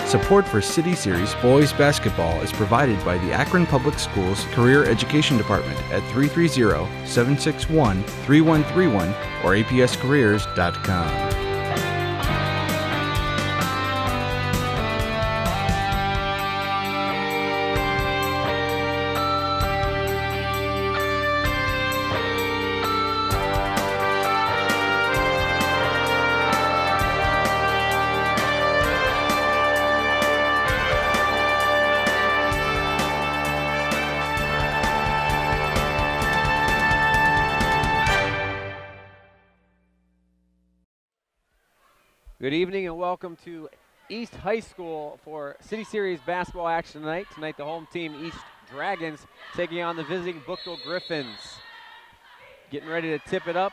Support for City Series boys basketball is provided by the Akron Public Schools Career Education Department at 330-761-3131 or apscareers.com. Good evening and welcome to East High School for City Series basketball action tonight. Tonight the home team, East Dragons, taking on the visiting Buchtel Griffins. Getting ready to tip it up.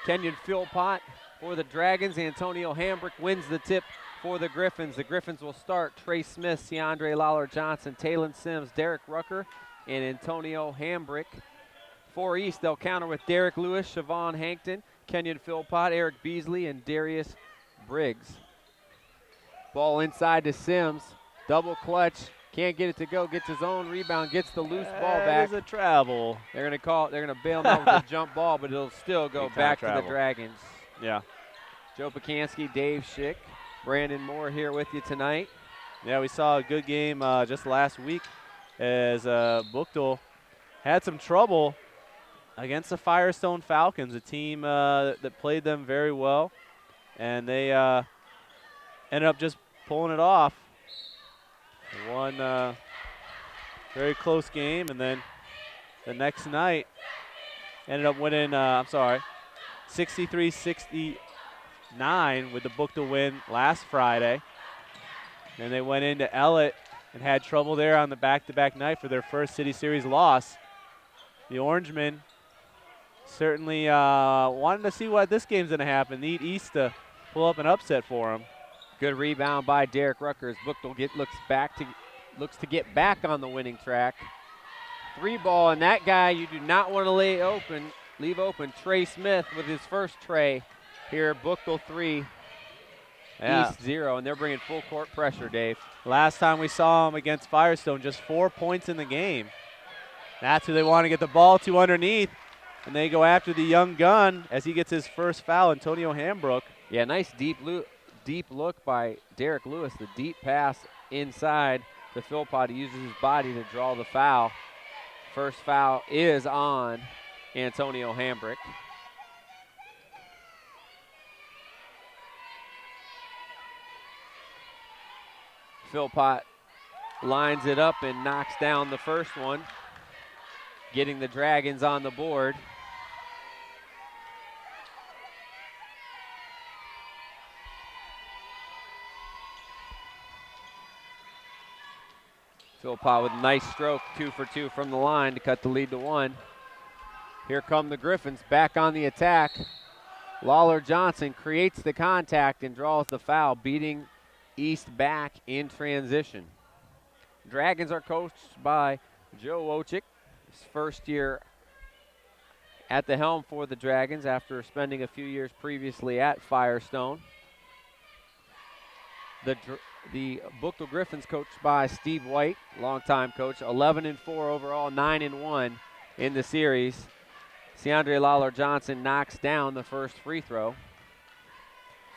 Kenyon Philpott for the Dragons. Antonio Hambrick wins the tip for the Griffins. The Griffins will start Trey Smith, Ciandre Lawler-Johnson, Talon Sims, Derek Rucker, and Antonio Hambrick. For East, they'll counter with Derek Lewis, Siobhan Hankton, Kenyon Philpott, Eric Beasley, and Darius Briggs. Ball inside to Sims. Double clutch. Can't get it to go. Gets his own rebound. Gets the loose ball back. There's a travel. They're going to bail him out with a jump ball, but it'll still go back to the Dragons. Yeah. Joe Pacansky, Dave Schick, Brandon Moore here with you tonight. Yeah, we saw a good game just last week as Buchtel had some trouble against the Firestone Falcons, a team that played them very well. And they ended up just pulling it off. One very close game, and then the next night ended up winning, 63-69 with the Buchtel win last Friday. And they went into Ellett and had trouble there on the back-to-back night for their first City Series loss. The Orangemen certainly wanted to see what this game's going to happen. Need East to pull up an upset for them. Good rebound by Derek Rucker. Buchtel looks to get back on the winning track. Three ball, and that guy you do not want to leave open. Trey Smith with his first tray here. Buchtel 3, Yeah. East 0, and they're bringing full court pressure, Dave. Last time we saw them against Firestone, just 4 points in the game. That's who they want to get the ball to underneath. And they go after the young gun as he gets his first foul, Antonio Hambrook. Yeah, nice deep look by Derek Lewis. The deep pass inside to Philpott. He uses his body to draw the foul. First foul is on Antonio Hambrick. Philpott lines it up and knocks down the first one, getting the Dragons on the board. Philpott with a nice stroke, 2 for 2 from the line to cut the lead to 1. Here come the Griffins back on the attack. Lawler-Johnson creates the contact and draws the foul, beating East back in transition. Dragons are coached by Joe Wojcik, his first year at the helm for the Dragons after spending a few years previously at Firestone. The Buchtel Griffins coached by Steve White, longtime coach, 11-4 overall, 9-1 in the series. Ciandre Lawler-Johnson knocks down the first free throw.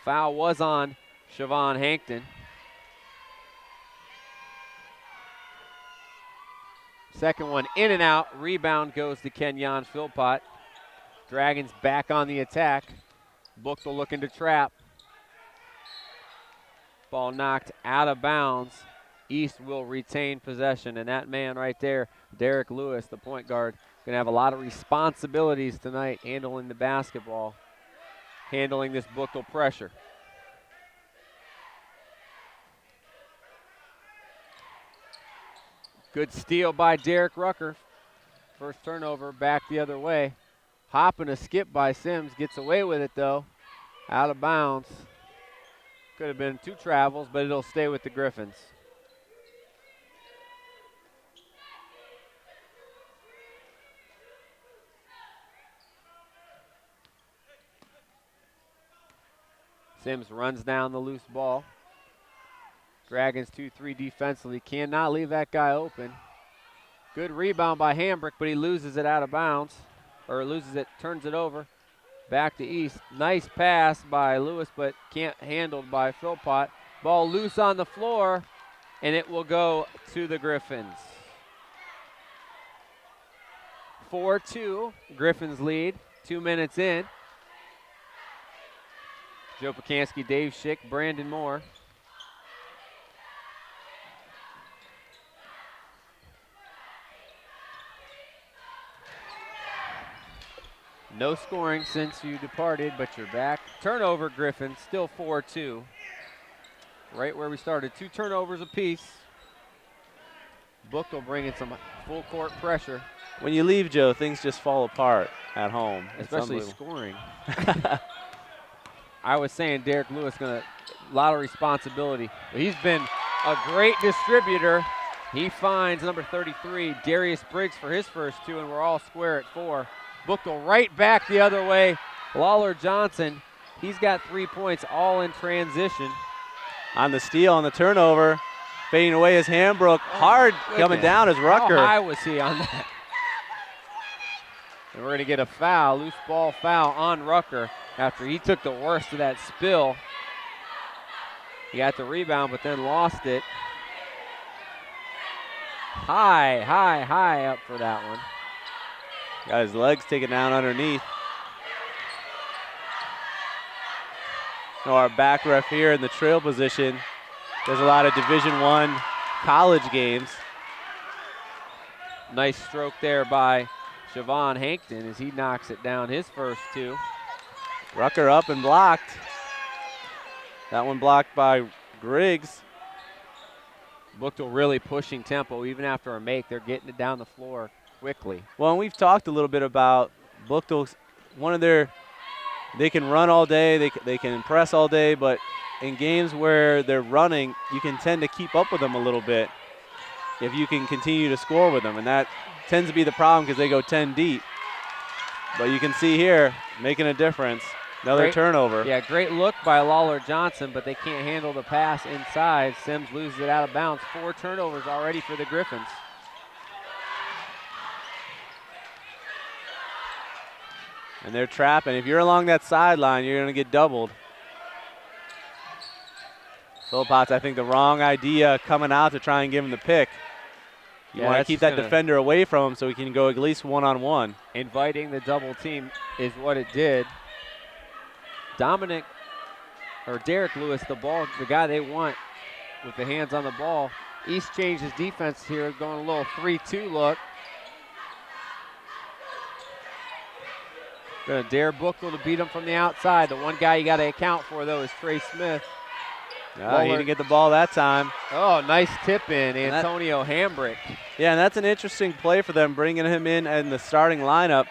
Foul was on Siobhan Hankton. Second one in and out. Rebound goes to Kenyon Philpott. Dragons back on the attack. Buchtel looking to trap. Ball knocked out of bounds. East will retain possession, and that man right there, Derek Lewis, the point guard, going to have a lot of responsibilities tonight handling the basketball, handling this Buchtel pressure. Good steal by Derek Rucker. First turnover back the other way. Hop and a skip by Sims. Gets away with it, though. Out of bounds. Could have been 2 travels, but it'll stay with the Griffins. Sims runs down the loose ball. Dragons 2-3 defensively. Cannot leave that guy open. Good rebound by Hambrick, but he loses it out of bounds. Or loses it, turns it over. Back to East. Nice pass by Lewis, but can't handled by Philpott. Ball loose on the floor, and it will go to the Griffins. 4-2, Griffins lead, 2 minutes in. Joe Pacansky, Dave Schick, Brandon Moore. No scoring since you departed, but you're back. Turnover, Griffins, still 4-2. Right where we started, 2 turnovers apiece. Buchtel bringing some full court pressure. When you leave, Joe, things just fall apart at home. Especially scoring. I was saying Derek Lewis a lot of responsibility. But he's been a great distributor. He finds number 33, Darius Briggs, for his first 2, and we're all square at 4. Buchtel right back the other way. Lawler Johnson, he's got 3 points, all in transition. On the steal, on the turnover, fading away is Hambrook. Hard coming down is Rucker. How high was he on that? And we're going to get a foul, loose ball foul on Rucker after he took the worst of that spill. He got the rebound, but then lost it. High up for that one. Got his legs taken down underneath. Our back ref here in the trail position. There's a lot of Division I college games. Nice stroke there by Siobhan Hankton as he knocks it down, his first 2. Rucker up and blocked. That one blocked by Griggs. Buchtel really pushing tempo. Even after a make, they're getting it down the floor quickly. Well, and we've talked a little bit about Buchtel's, they can run all day, they can press all day, but in games where they're running, you can tend to keep up with them a little bit if you can continue to score with them, and that tends to be the problem because they go 10 deep. But you can see here, making a difference. Another turnover. Yeah, great look by Lawler Johnson, but they can't handle the pass inside. Sims loses it out of bounds. 4 turnovers already for the Griffins. And they're trapping. If you're along that sideline, you're going to get doubled. Philpott's, I think, the wrong idea coming out to try and give him the pick. You want to keep that defender away from him so he can go at least one-on-one. Inviting the double team is what it did. Derek Lewis, the guy they want with the hands on the ball. East changed his defense here, going a little 3-2 look. Going to dare Buchtel to beat him from the outside. The one guy you got to account for, though, is Trey Smith. No, he didn't get the ball that time. Oh, nice tip in, Antonio Hambrick. Yeah, and that's an interesting play for them, bringing him in the starting lineup.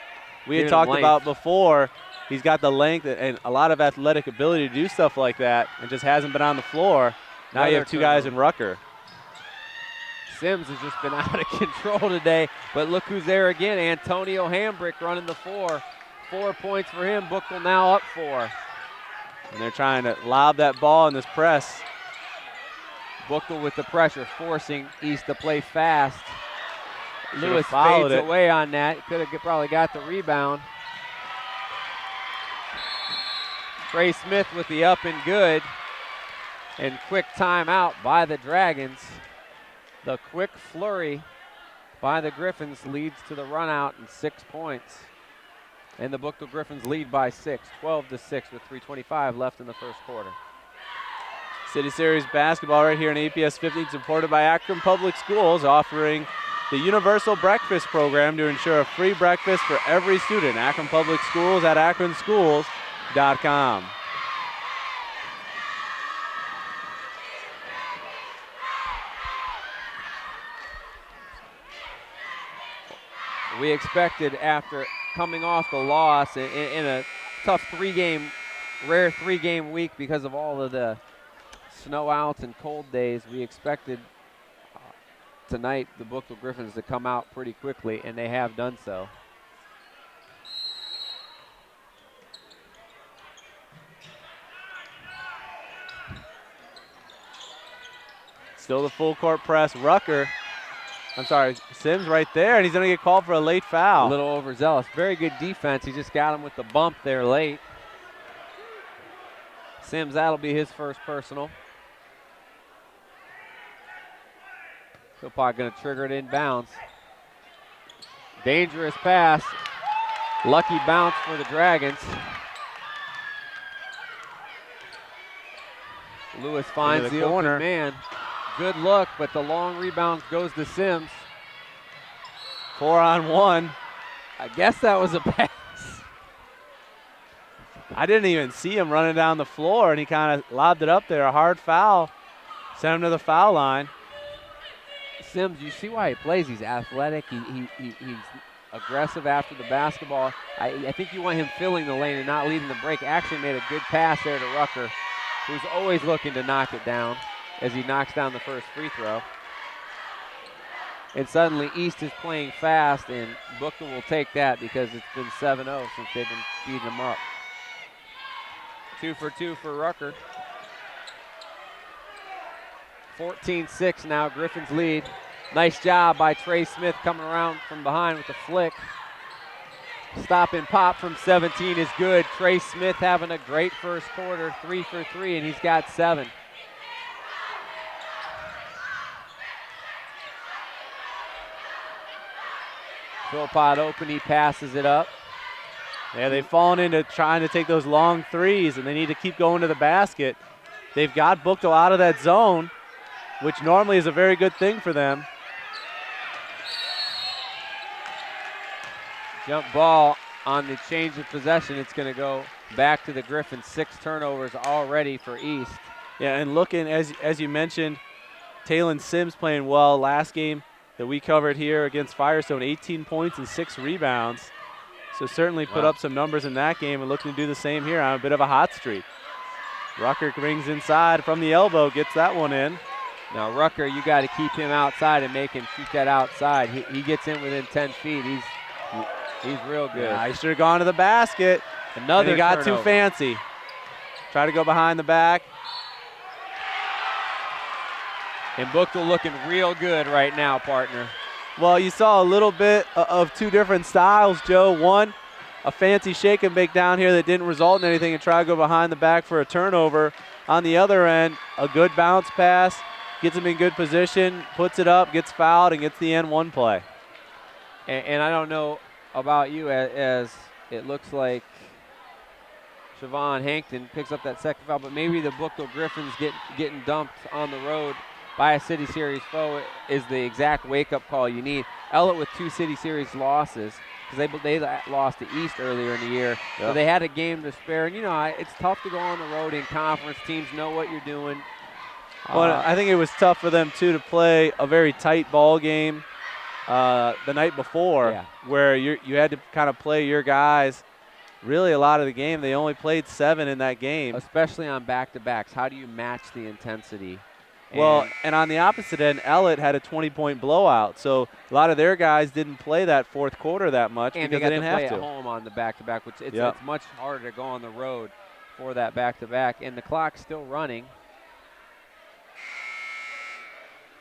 We had talked about before, he's got the length and a lot of athletic ability to do stuff like that and just hasn't been on the floor. Now you have 2 guys in Rucker. Sims has just been out of control today, but look who's there again, Antonio Hambrick running the floor. 4 points for him. Buchtel now up 4. And they're trying to lob that ball in this press. Buchtel with the pressure, forcing East to play fast. Lewis fades away on that. Could have probably got the rebound. Trey Smith with the up and good. And quick timeout by the Dragons. The quick flurry by the Griffins leads to the run out and 6 points. And the Buchtel Griffins lead by 6, 12-6 with 3:25 left in the first quarter. City Series basketball right here in APS 15, supported by Akron Public Schools, offering the Universal Breakfast Program to ensure a free breakfast for every student. Akron Public Schools at akronschools.com. We expected, after coming off the loss in a tough rare three-game week because of all of the snow outs and cold days, we expected tonight the Buchtel Griffins to come out pretty quickly, and they have done so. Still the full court press. Sims right there, and he's going to get called for a late foul. A little overzealous. Very good defense. He just got him with the bump there late. Sims, that'll be his first personal. Philpott going to trigger it inbounds. Dangerous pass. Lucky bounce for the Dragons. Lewis finds the open man. Good look, but the long rebound goes to Sims. 4-on-1. I guess that was a pass. I didn't even see him running down the floor, and he kind of lobbed it up there. A hard foul. Sent him to the foul line. Sims, you see why he plays. He's athletic. He's aggressive after the basketball. I think you want him filling the lane and not leading the break. Actually made a good pass there to Rucker, who's always looking to knock it down as he knocks down the first free throw. And suddenly East is playing fast, and Buchtel will take that because it's been 7-0 since they've been beating them up. 2 for 2 for Rucker. 14-6 now, Griffins lead. Nice job by Trey Smith coming around from behind with the flick. Stop and pop from 17 is good. Trey Smith having a great first quarter, 3 for 3, and he's got 7. Philpott open, he passes it up. Yeah, they've fallen into trying to take those long threes, and they need to keep going to the basket. They've got Buchtel out of that zone, which normally is a very good thing for them. Jump ball on the change of possession. It's going to go back to the Griffins. 6 turnovers already for East. Yeah, and looking, as you mentioned, Talon Sims playing well last game that we covered here against Firestone, 18 points and 6 rebounds. So certainly put up some numbers in that game and looking to do the same here on a bit of a hot streak. Rucker brings inside from the elbow, gets that one in. Now Rucker, you got to keep him outside and make him shoot that outside. He gets in within 10 feet. He's real good. Yeah, he should have gone to the basket. Another he got turnover. too fancy. Try to go behind the back. And Buchtel looking real good right now, partner. Well, you saw a little bit of 2 different styles, Joe. One, a fancy shake and bake down here that didn't result in anything and try to go behind the back for a turnover. On the other end, a good bounce pass, gets him in good position, puts it up, gets fouled, and gets the N1 play. And I don't know about you, as it looks like Siobhan Hankton picks up that second foul, but maybe the Buchtel Griffins getting dumped on the road by a City Series foe is the exact wake-up call you need. Ellett with 2 City Series losses, because they lost to East earlier in the year. Yep. So they had a game to spare. And, you know, it's tough to go on the road in conference. Teams know what you're doing. Well, I think it was tough for them, too, to play a very tight ball game the night before, where you had to kind of play your guys really a lot of the game. They only played 7 in that game. Especially on back-to-backs. How do you match the intensity? Well, and on the opposite end, Ellett had a 20-point blowout. So a lot of their guys didn't play that fourth quarter that much because they didn't have to. And they got to play at home on the back-to-back, which it's much harder to go on the road for that back-to-back. And the clock's still running.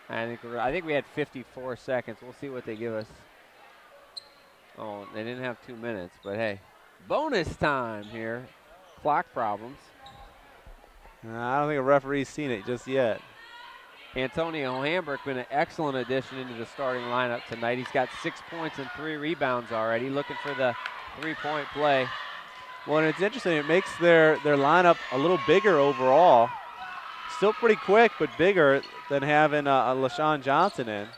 I think we had 54 seconds. We'll see what they give us. Oh, they didn't have 2 minutes, but hey, bonus time here. Clock problems. I don't think a referee's seen it just yet. Antonio Hambrick been an excellent addition into the starting lineup tonight. He's got 6 points and 3 rebounds already, looking for the 3-point play. Well, and it's interesting. It makes their lineup a little bigger overall. Still pretty quick, but bigger than having LaShawn Johnson in.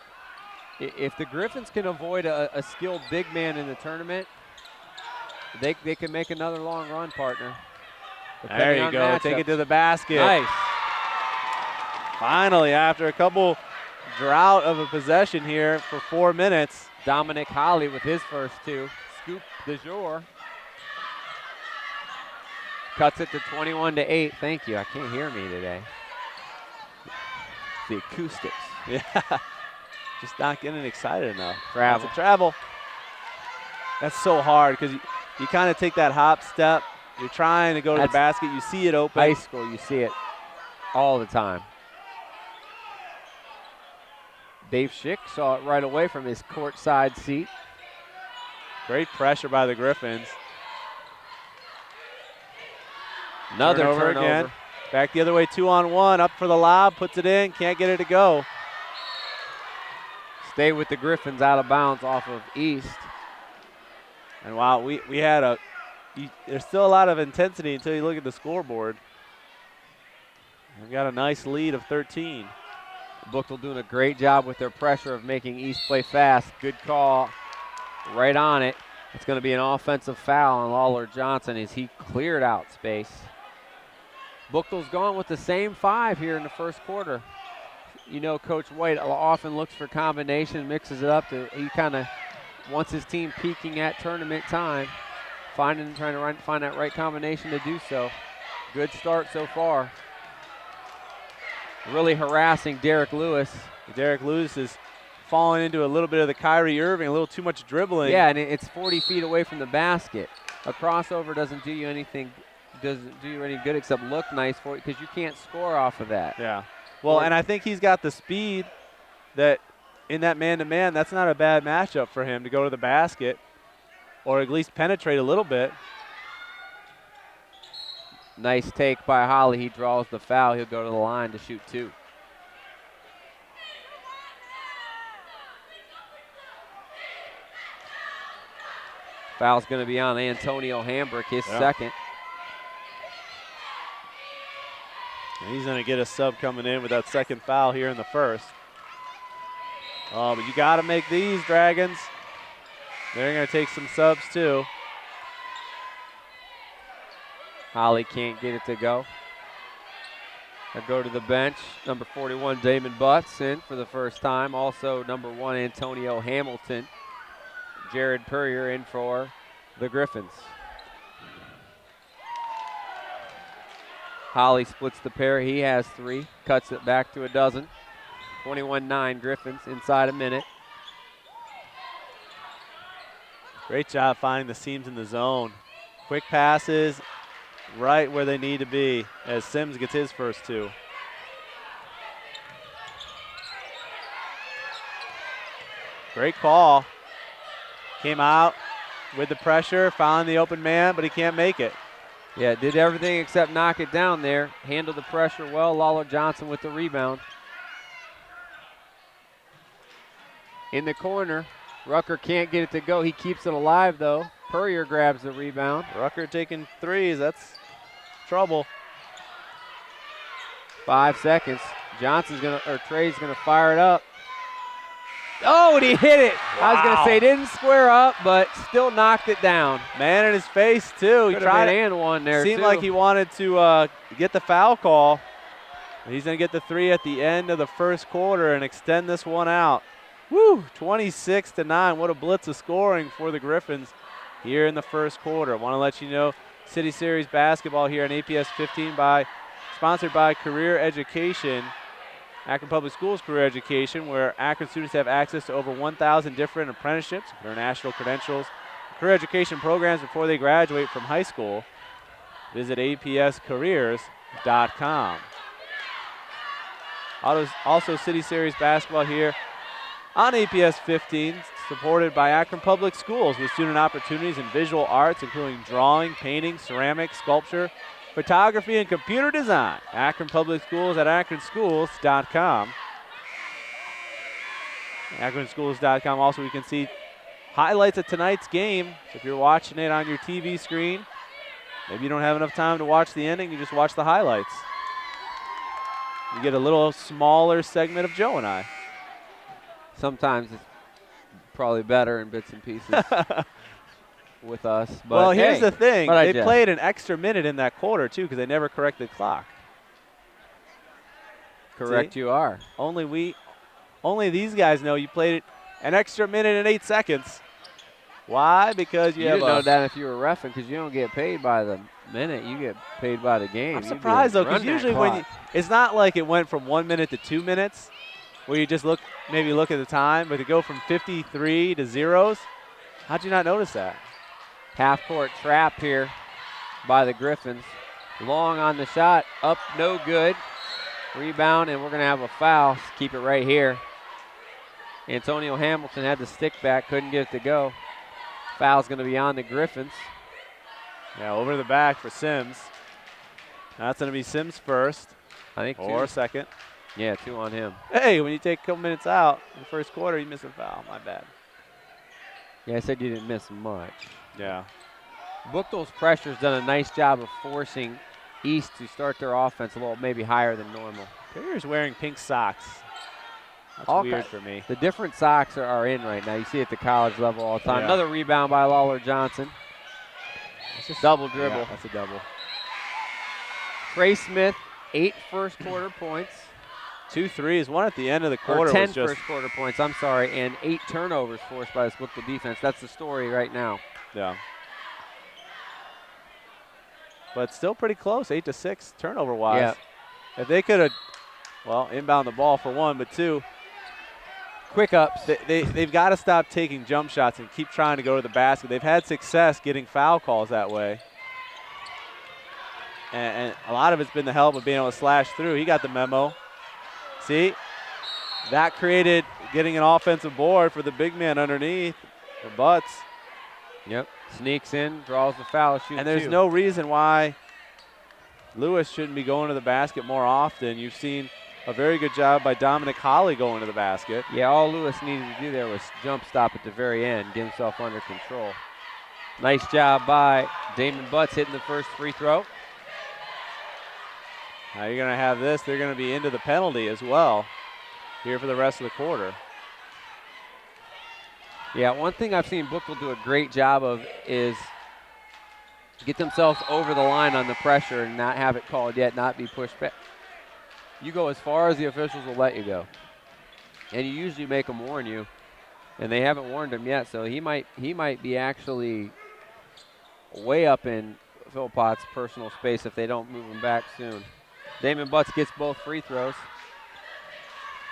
If the Griffins can avoid a skilled big man in the tournament, they can make another long run, partner. There you go. Matchups. Take it to the basket. Nice. Finally, after a couple drought of a possession here for 4 minutes. Dominic Holly with his first 2. Scoop du jour. Cuts it to 21-8. Thank you. I can't hear me today. The acoustics. Yeah. Just not getting excited enough. Travel. Travel. That's so hard because you kind of take that hop step. You're trying to go to the basket. You see it open. High school, you see it all the time. Dave Schick saw it right away from his courtside seat. Great pressure by the Griffins. Another turnover. Again. Back the other way, 2-on-1. Up for the lob, puts it in, can't get it to go. Stay with the Griffins out of bounds off of East. And wow, we had there's still a lot of intensity until you look at the scoreboard. We've got a nice lead of 13. Buchtel doing a great job with their pressure of making East play fast. Good call right on it. It's going to be an offensive foul on Lawler Johnson as he cleared out space. Buchtel's gone with the same 5 here in the first quarter. You know, Coach White often looks for combination, mixes it up. He kind of wants his team peaking at tournament time, trying to find that right combination to do so. Good start so far. Really harassing Derek Lewis. Derek Lewis is falling into a little bit of the Kyrie Irving, a little too much dribbling. Yeah, and it's 40 feet away from the basket. A crossover doesn't do you any good except look nice for you because you can't score off of that. Yeah. Well, and I think he's got the speed that in that man-to-man, that's not a bad matchup for him to go to the basket or at least penetrate a little bit. Nice take by Holly. He draws the foul. He'll go to the line to shoot 2. Foul's going to be on Antonio Hambrick, his second. And he's going to get a sub coming in with that second foul here in the first. Oh, but you got to make these, Dragons. They're going to take some subs too. Holly can't get it to go. I go to the bench. Number 41, Damon Butts in for the first time. Also, number 1, Antonio Hamilton. Jared Purrier in for the Griffins. Holly splits the pair. He has 3. Cuts it back to a dozen. 21-9 Griffins inside a minute. Great job finding the seams in the zone. Quick passes right where they need to be as Sims gets his first 2. Great call. Came out with the pressure, found the open man, but he can't make it. Yeah, did everything except knock it down there. Handled the pressure well. Lawler Johnson with the rebound. In the corner, Rucker can't get it to go. He keeps it alive, though. Purrier grabs the rebound. Rucker taking 3s. That's trouble. 5 seconds. Trey's gonna fire it up. Oh, and he hit it. Wow. I was gonna say didn't square up, but still knocked it down. Man in his face too. He tried and one there. Seemed like he wanted to get the foul call. He's gonna get the 3 at the end of the first quarter and extend this one out. Woo! 26-9. What a blitz of scoring for the Griffins here in the first quarter. I want to let you know, City Series basketball here on APS 15 sponsored by Career Education. Akron Public Schools Career Education, where Akron students have access to over 1,000 different apprenticeships, international credentials, career education programs before they graduate from high school. Visit apscareers.com. Also City Series basketball here on APS 15, supported by Akron Public Schools with student opportunities in visual arts, including drawing, painting, ceramics, sculpture, photography, and computer design. Akron Public Schools at akronschools.com. akronschools.com. Also, you can see highlights of tonight's game. So if you're watching it on your TV screen, maybe you don't have enough time to watch the ending, you just watch the highlights. You get a little smaller segment of Joe and I. Sometimes it's probably better in bits and pieces with us. But well, here's the thing. They digest. played an extra minute in that quarter, too, because they never corrected the clock. Correct. See? You are. Only these guys know you played it an extra minute and 8 seconds. Why? Because you didn't know that if you were reffing, because you don't get paid by the minute. You get paid by the game. I'm surprised, though, because usually it's not like it went from 1 minute to 2 minutes, where you just maybe look at the time, but to go from 53 to zeros, how'd you not notice that? Half-court trap here by the Griffins. Long on the shot, up, no good. Rebound, and we're going to have a foul. Keep it right here. Antonio Hamilton had the stick back, couldn't get it to go. Foul's going to be on the Griffins. Yeah, over the back for Sims. That's going to be Sims first. I think or two. Second. Yeah, 2 on him. Hey, when you take a couple minutes out in the first quarter, you miss a foul. My bad. Yeah, I said you didn't miss much. Yeah. Buchtel's pressure's done a nice job of forcing East to start their offense a little maybe higher than normal. Perrier's wearing pink socks. That's All weird for me. The different socks are in right now. You see it at the college level all the time. Yeah. Another rebound by Lawler Johnson. It's just Double dribble. Yeah, that's a double. Trey Smith, 8 first quarter points. 2 threes, one at the end of the quarter. Or 10 was just first quarter points, I'm sorry, and 8 turnovers forced by this Buchtel defense. That's the story right now. Yeah. But still pretty close, 8-6 turnover-wise. Yeah. If they could have, well, inbound the ball for one, but two, quick ups. They've got to stop taking jump shots and keep trying to go to the basket. They've had success getting foul calls that way. And a lot of it's been the help of being able to slash through. He got the memo. See? That created getting an offensive board for the big man underneath for Butts. Yep. Sneaks in, draws the foul, shoots And there's 2. no reason why Lewis shouldn't be going to the basket more often. You've seen a very good job by Dominic Holly going to the basket. Yeah, all Lewis needed to do there was jump stop at the very end, get himself under control. Nice job by Damon Butts hitting the first free throw. Now you're going to have this. They're going to be into the penalty as well here for the rest of the quarter. Yeah, one thing I've seen Buchtel do a great job of is get themselves over the line on the pressure and not have it called yet, not be pushed back. You go as far as the officials will let you go. And you usually make them warn you, and they haven't warned him yet, so he might be actually way up in Philpott's personal space if they don't move him back soon. Damon Butts gets both free throws.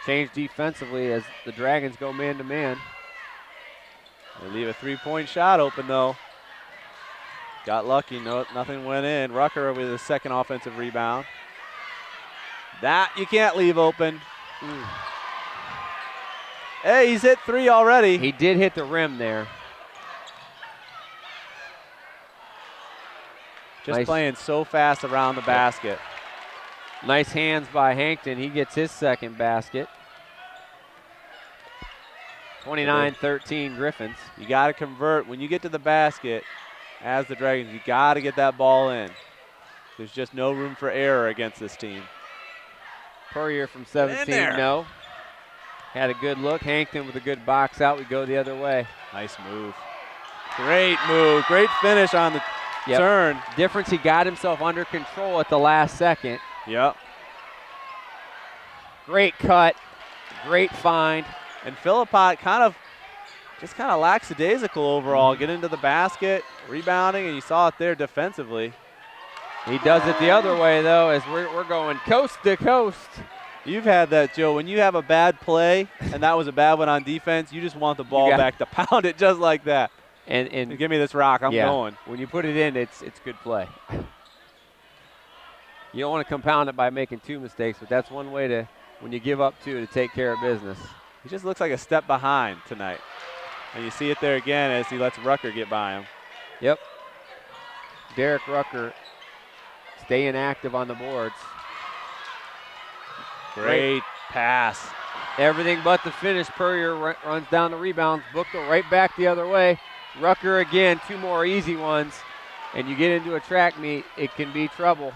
Change defensively as the Dragons go man-to-man. They leave a three-point shot open, though. Got lucky. No, nothing went in. Rucker with his second offensive rebound. That you can't leave open. Hey, he's hit 3 already. He did hit the rim there. Just nice. Playing so fast around the basket. Nice hands by Hankton. He gets his second basket. 29-13 Griffins. You got to convert. When you get to the basket, as the Dragons, you got to get that ball in. There's just no room for error against this team. Purrier from 17, no. Had a good look. Hankton with a good box out. We go the other way. Nice move. Great move. Great finish on the turn. Difference, he got himself under control at the last second. Yep. Great cut. Great find. And Philippot kind of lackadaisical overall. Get into the basket, rebounding, and you saw it there defensively. He does it the other way, though, as we're going coast to coast. You've had that, Joe. When you have a bad play, and that was a bad one on defense, you just want the ball back to pound it just like that. And give me this rock. I'm going. When you put it in, it's good play. You don't want to compound it by making 2 mistakes, but that's one way to, when you give up 2, to take care of business. He just looks like a step behind tonight. And you see it there again as he lets Rucker get by him. Yep. Derek Rucker staying active on the boards. Great pass. Everything but the finish. Purrier runs down the rebounds. Buchtel right back the other way. Rucker again, 2 more easy ones. And you get into a track meet, it can be trouble.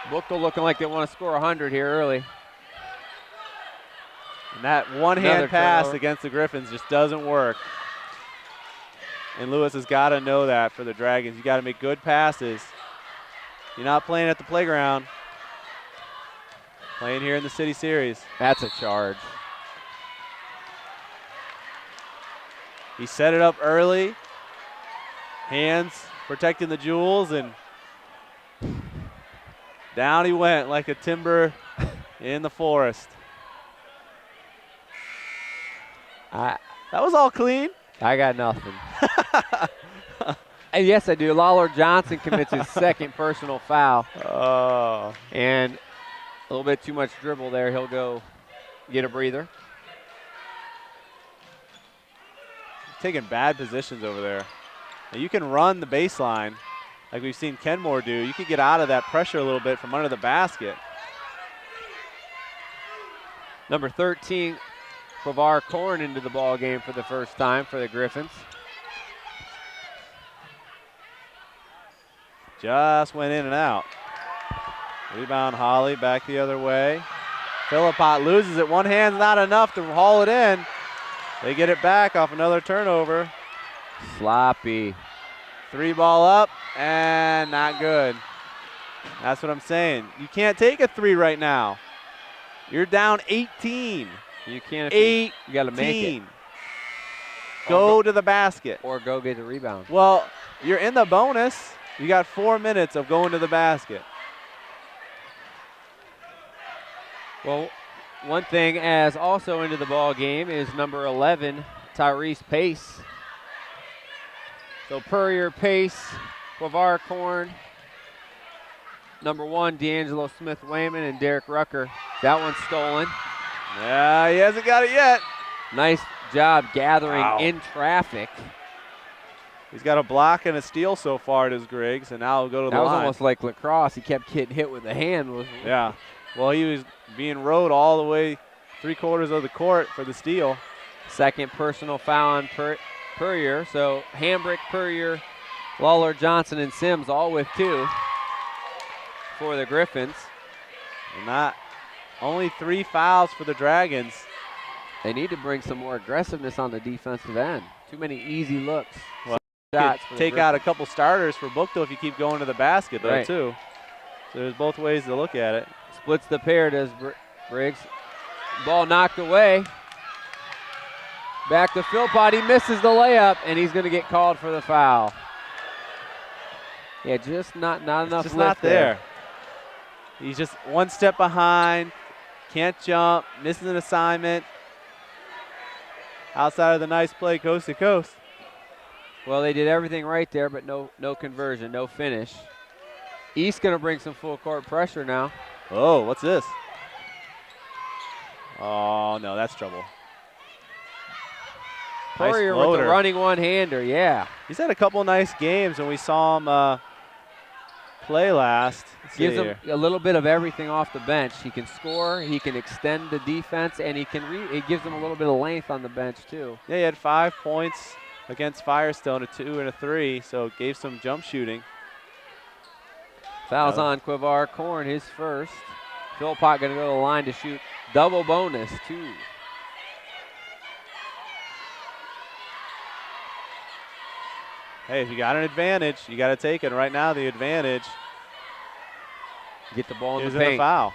Buchtel looking like they want to score 100 here early. And that one-hand pass against the Griffins just doesn't work. And Lewis has got to know that for the Dragons. You got to make good passes. You're not playing at the playground. Playing here in the City Series. That's a charge. He set it up early. Hands protecting the jewels, and down he went like a timber in the forest. That was all clean. I got nothing. And yes, I do. Lawler Johnson commits his second personal foul. Oh. And a little bit too much dribble there. He'll go get a breather. taking bad positions over there. Now you can run the baseline like we've seen Kenmore do. You could get out of that pressure a little bit from under the basket. Number 13, Quavar Korn into the ball game for the first time for the Griffins. Just went in and out. Rebound Holly back the other way. Philippot loses it. One hand's not enough to haul it in. They get it back off another turnover. Sloppy. 3 ball up and not good. That's what I'm saying. You can't take a 3 right now. You're down 18. You can't. 18. You got to make it. Go to the basket. Or go get the rebound. Well, you're in the bonus. You got 4 minutes of going to the basket. Well, one thing as also into the ball game is number 11, Tyrese Pace. So Purrier, Pace, Quavar Korn, number 1, D'Angelo Smith-Wayman, and Derek Rucker. That one's stolen. Yeah, he hasn't got it yet. Nice job gathering in traffic. He's got a block and a steal so far at his Griggs, and now he'll go to the line. That was almost like lacrosse. He kept getting hit with the hand. Yeah. Well, he was being rode all the way 3/4 of the court for the steal. Second personal foul on Purrier. So Hambrick, Purrier, Lawler, Johnson, and Sims all with 2 for the Griffins. And not only 3 fouls for the Dragons. They need to bring some more aggressiveness on the defensive end. Too many easy looks. Well, Shots you could take out a couple starters for Buchtel if you keep going to the basket, though, too. So there's both ways to look at it. Splits the pair, does Briggs. Ball knocked away. Back to Philpott. He misses the layup, and he's going to get called for the foul. Yeah, just not enough just lift not there. He's just one step behind, can't jump, misses an assignment. Outside of the nice play, coast to coast. Well, they did everything right there, but no conversion, no finish. East going to bring some full court pressure now. Oh, what's this? Oh, no, that's trouble. Purrier nice with the running one-hander, yeah. He's had a couple nice games when we saw him play last. Gives him a little bit of everything off the bench. He can score, he can extend the defense, and it gives him a little bit of length on the bench too. Yeah, he had 5 points against Firestone, a 2 and a 3, so it gave some jump shooting. Fouls on Quavar Korn, his first. Philpott going to go to the line to shoot double bonus, 2. Hey, if you got an advantage, you got to take it. Right now, the advantage. Get the ball in is the paint. A foul.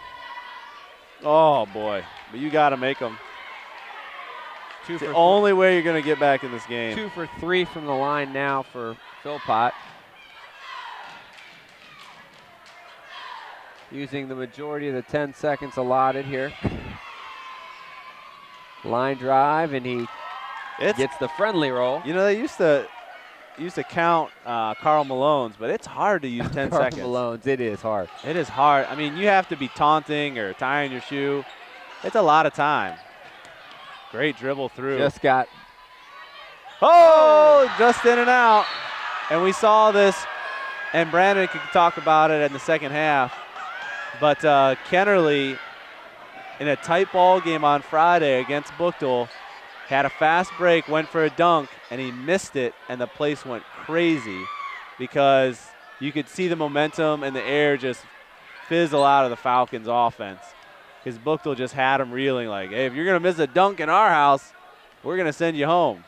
Oh, boy. But you got to make them. It's the only way you're going to get back in this game. 2 for 3 from the line now for Philpott. Using the majority of the 10 seconds allotted here. Line drive, and he gets the friendly roll. You know, they used to count Karl Malone's, but it's hard to use 10 seconds. Karl Malone's, it is hard. It is hard. I mean, you have to be taunting or tying your shoe. It's a lot of time. Great dribble through. Just got. Just in and out. And we saw this, and Brandon could talk about it in the second half. But Kennerly, in a tight ball game on Friday against Buchtel, had a fast break, went for a dunk, and he missed it, and the place went crazy because you could see the momentum and the air just fizzle out of the Falcons' offense because Buchtel just had him reeling like, hey, if you're going to miss a dunk in our house, we're going to send you home.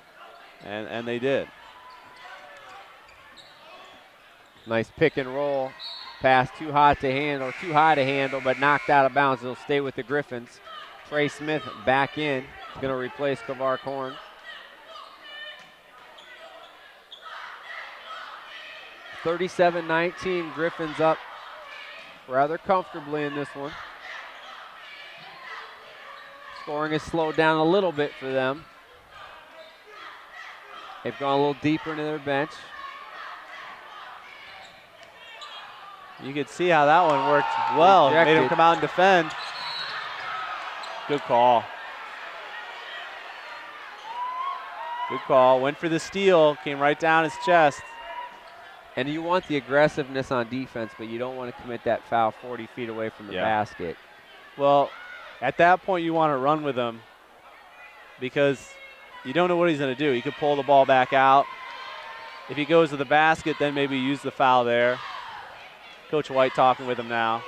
And they did. Nice pick and roll. Pass too high to handle, but knocked out of bounds. It'll stay with the Griffins. Trey Smith back in. He's going to replace Quavar Korn. (37-19), Griffins up rather comfortably in this one. Scoring has slowed down a little bit for them. They've gone a little deeper into their bench. You could see how that one worked well. Rejected. Made him come out and defend. Good call. Good call. Went for the steal. Came right down his chest. And you want the aggressiveness on defense, but you don't want to commit that foul 40 feet away from the basket. Well, at that point, you want to run with him because you don't know what he's going to do. He could pull the ball back out. If he goes to the basket, then maybe use the foul there. Coach White talking with him now.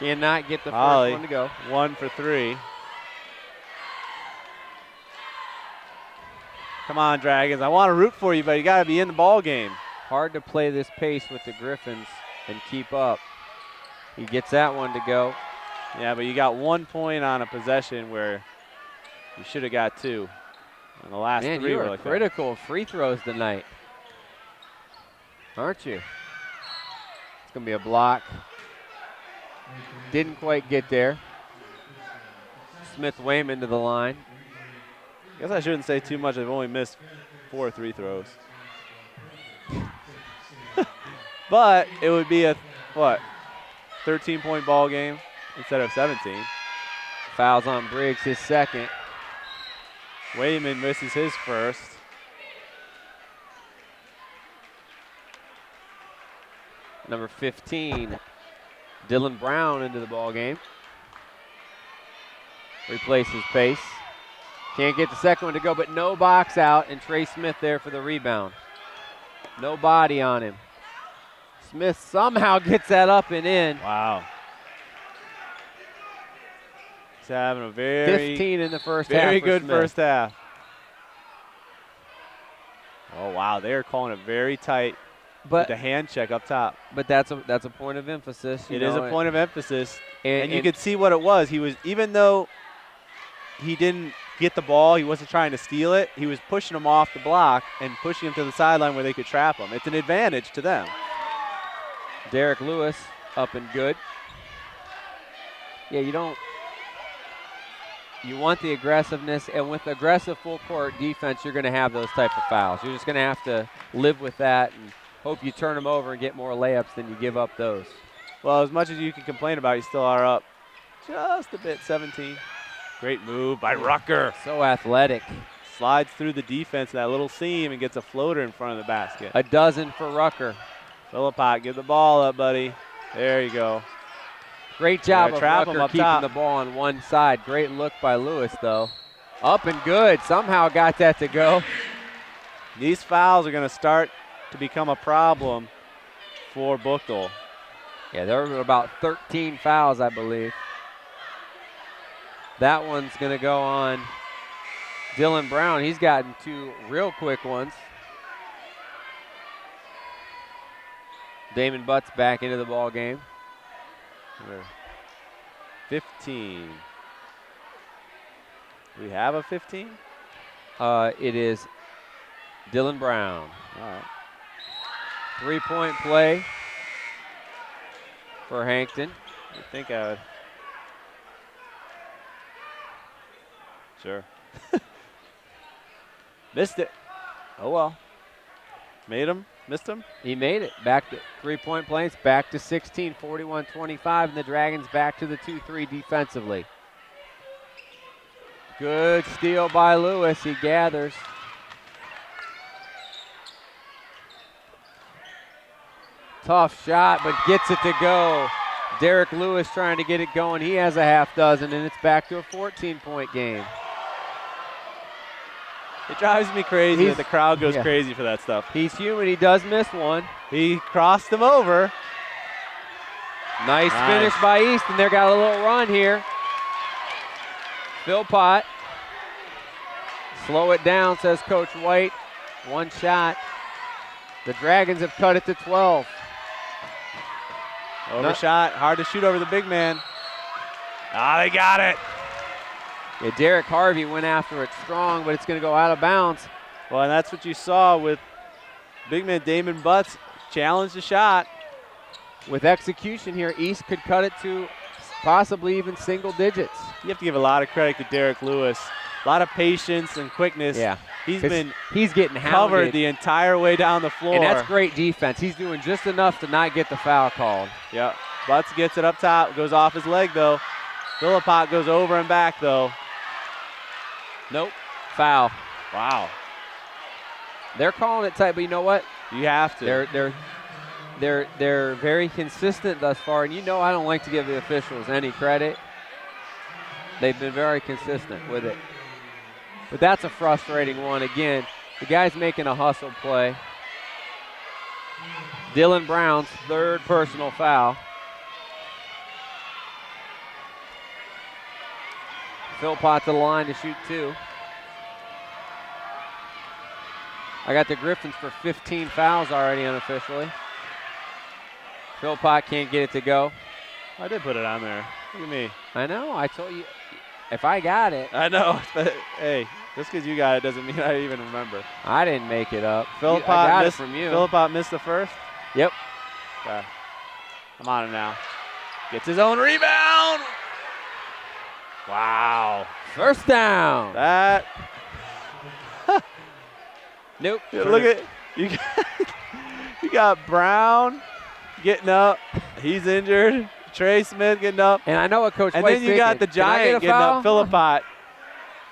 Cannot get the Holly, first one to go. 1 for 3. Come on, Dragons. I want to root for you, but you got to be in the ball game. Hard to play this pace with the Griffins and keep up. He gets that one to go. Yeah, but you got 1 point on a possession where you should have got 2. And the last 3 you were are like critical of free throws tonight, aren't you? It's going to be a block. Didn't quite get there. Smith Wayman to the line. I guess I shouldn't say too much. I've only missed 4 free throws. But it would be a, 13-point ball game instead of 17. Fouls on Briggs, his second. Wayman misses his first. Number 15, Dylan Brown into the ball game. Replaces pace. Can't get the second one to go, but no box out, and Trey Smith there for the rebound. No body on him. Smith somehow gets that up and in. Wow. He's having a very 15 in the first half. very good Smith. first half. Oh, wow. They are calling it very tight with the hand check up top. But that's a point of emphasis. It is a point of emphasis. And you and could see what it was. He was, even though he didn't get the ball, he wasn't trying to steal it, he was pushing him off the block and pushing him to the sideline where they could trap him. It's an advantage to them. Derek Lewis up and good. Yeah, you want the aggressiveness, and with aggressive full court defense, you're going to have those type of fouls. You're just going to have to live with that and hope you turn them over and get more layups than you give up those. Well, as much as you can complain about, you still are up just a bit, 17. Great move by Rucker. So athletic. Slides through the defense, that little seam, and gets a floater in front of the basket. A dozen for Rucker. Philippot, give the ball up, buddy. There you go. Great job of trap Rucker him up keeping top. the ball on one side. Great look by Lewis, though. Up and good. Somehow got that to go. These fouls are going to start to become a problem for Buchtel. Yeah, there were about 13 fouls, I believe. That one's going to go on Dylan Brown. He's gotten 2 real quick ones. Damon Butts back into the ball game. 15. Do we have a 15? It is Dylan Brown. All right. 3-point play for Hankton. I think I would. Sure. Missed it. Oh, well. Made him. Missed him. He made it. Back to 3-point plays. Back to 16, 41-25, and the Dragons back to the 2-3 defensively. Good steal by Lewis. He gathers. Tough shot, but gets it to go. Derek Lewis trying to get it going. He has a half dozen, and it's back to a 14-point game. It drives me crazy that the crowd goes crazy for that stuff. He's human. He does miss one. He crossed him over. Nice finish by Easton. They got a little run here. Philpott. Slow it down, says Coach White. One shot. The Dragons have cut it to 12. Overshot. Hard to shoot over the big man. They got it. Yeah, Derek Harvey went after it strong, but it's going to go out of bounds. Well, and that's what you saw with big man Damon Butts challenge the shot. With execution here, East could cut it to possibly even single digits. You have to give a lot of credit to Derek Lewis. A lot of patience and quickness. Yeah. He's getting hounded covered the entire way down the floor. And that's great defense. He's doing just enough to not get the foul called. Yep. Butts gets it up top, goes off his leg though. Philippot goes over and back though. Nope. Foul. Wow. They're calling it tight, but you know what? You have to. They're very consistent thus far, and you know I don't like to give the officials any credit. They've been very consistent with it. But that's a frustrating one. Again, the guy's making a hustle play. Dylan Brown's third personal foul. Philpott to the line to shoot 2. I got the Griffins for 15 fouls already unofficially. Philpott can't get it to go. I did put it on there. Look at me. I know. I told you. If I got it. I know. But, hey, just because you got it doesn't mean I even remember. I didn't make it up. Philpott got missed it from you. Philpott missed the first? Yep. Okay. I'm on it now. Gets his own rebound. Wow. First down. That. Nope. Look at you. You got Brown getting up. He's injured. Trey Smith getting up. And I know what Coach And White's then you got the thinking. Can I giant get a getting foul? up, Philpott,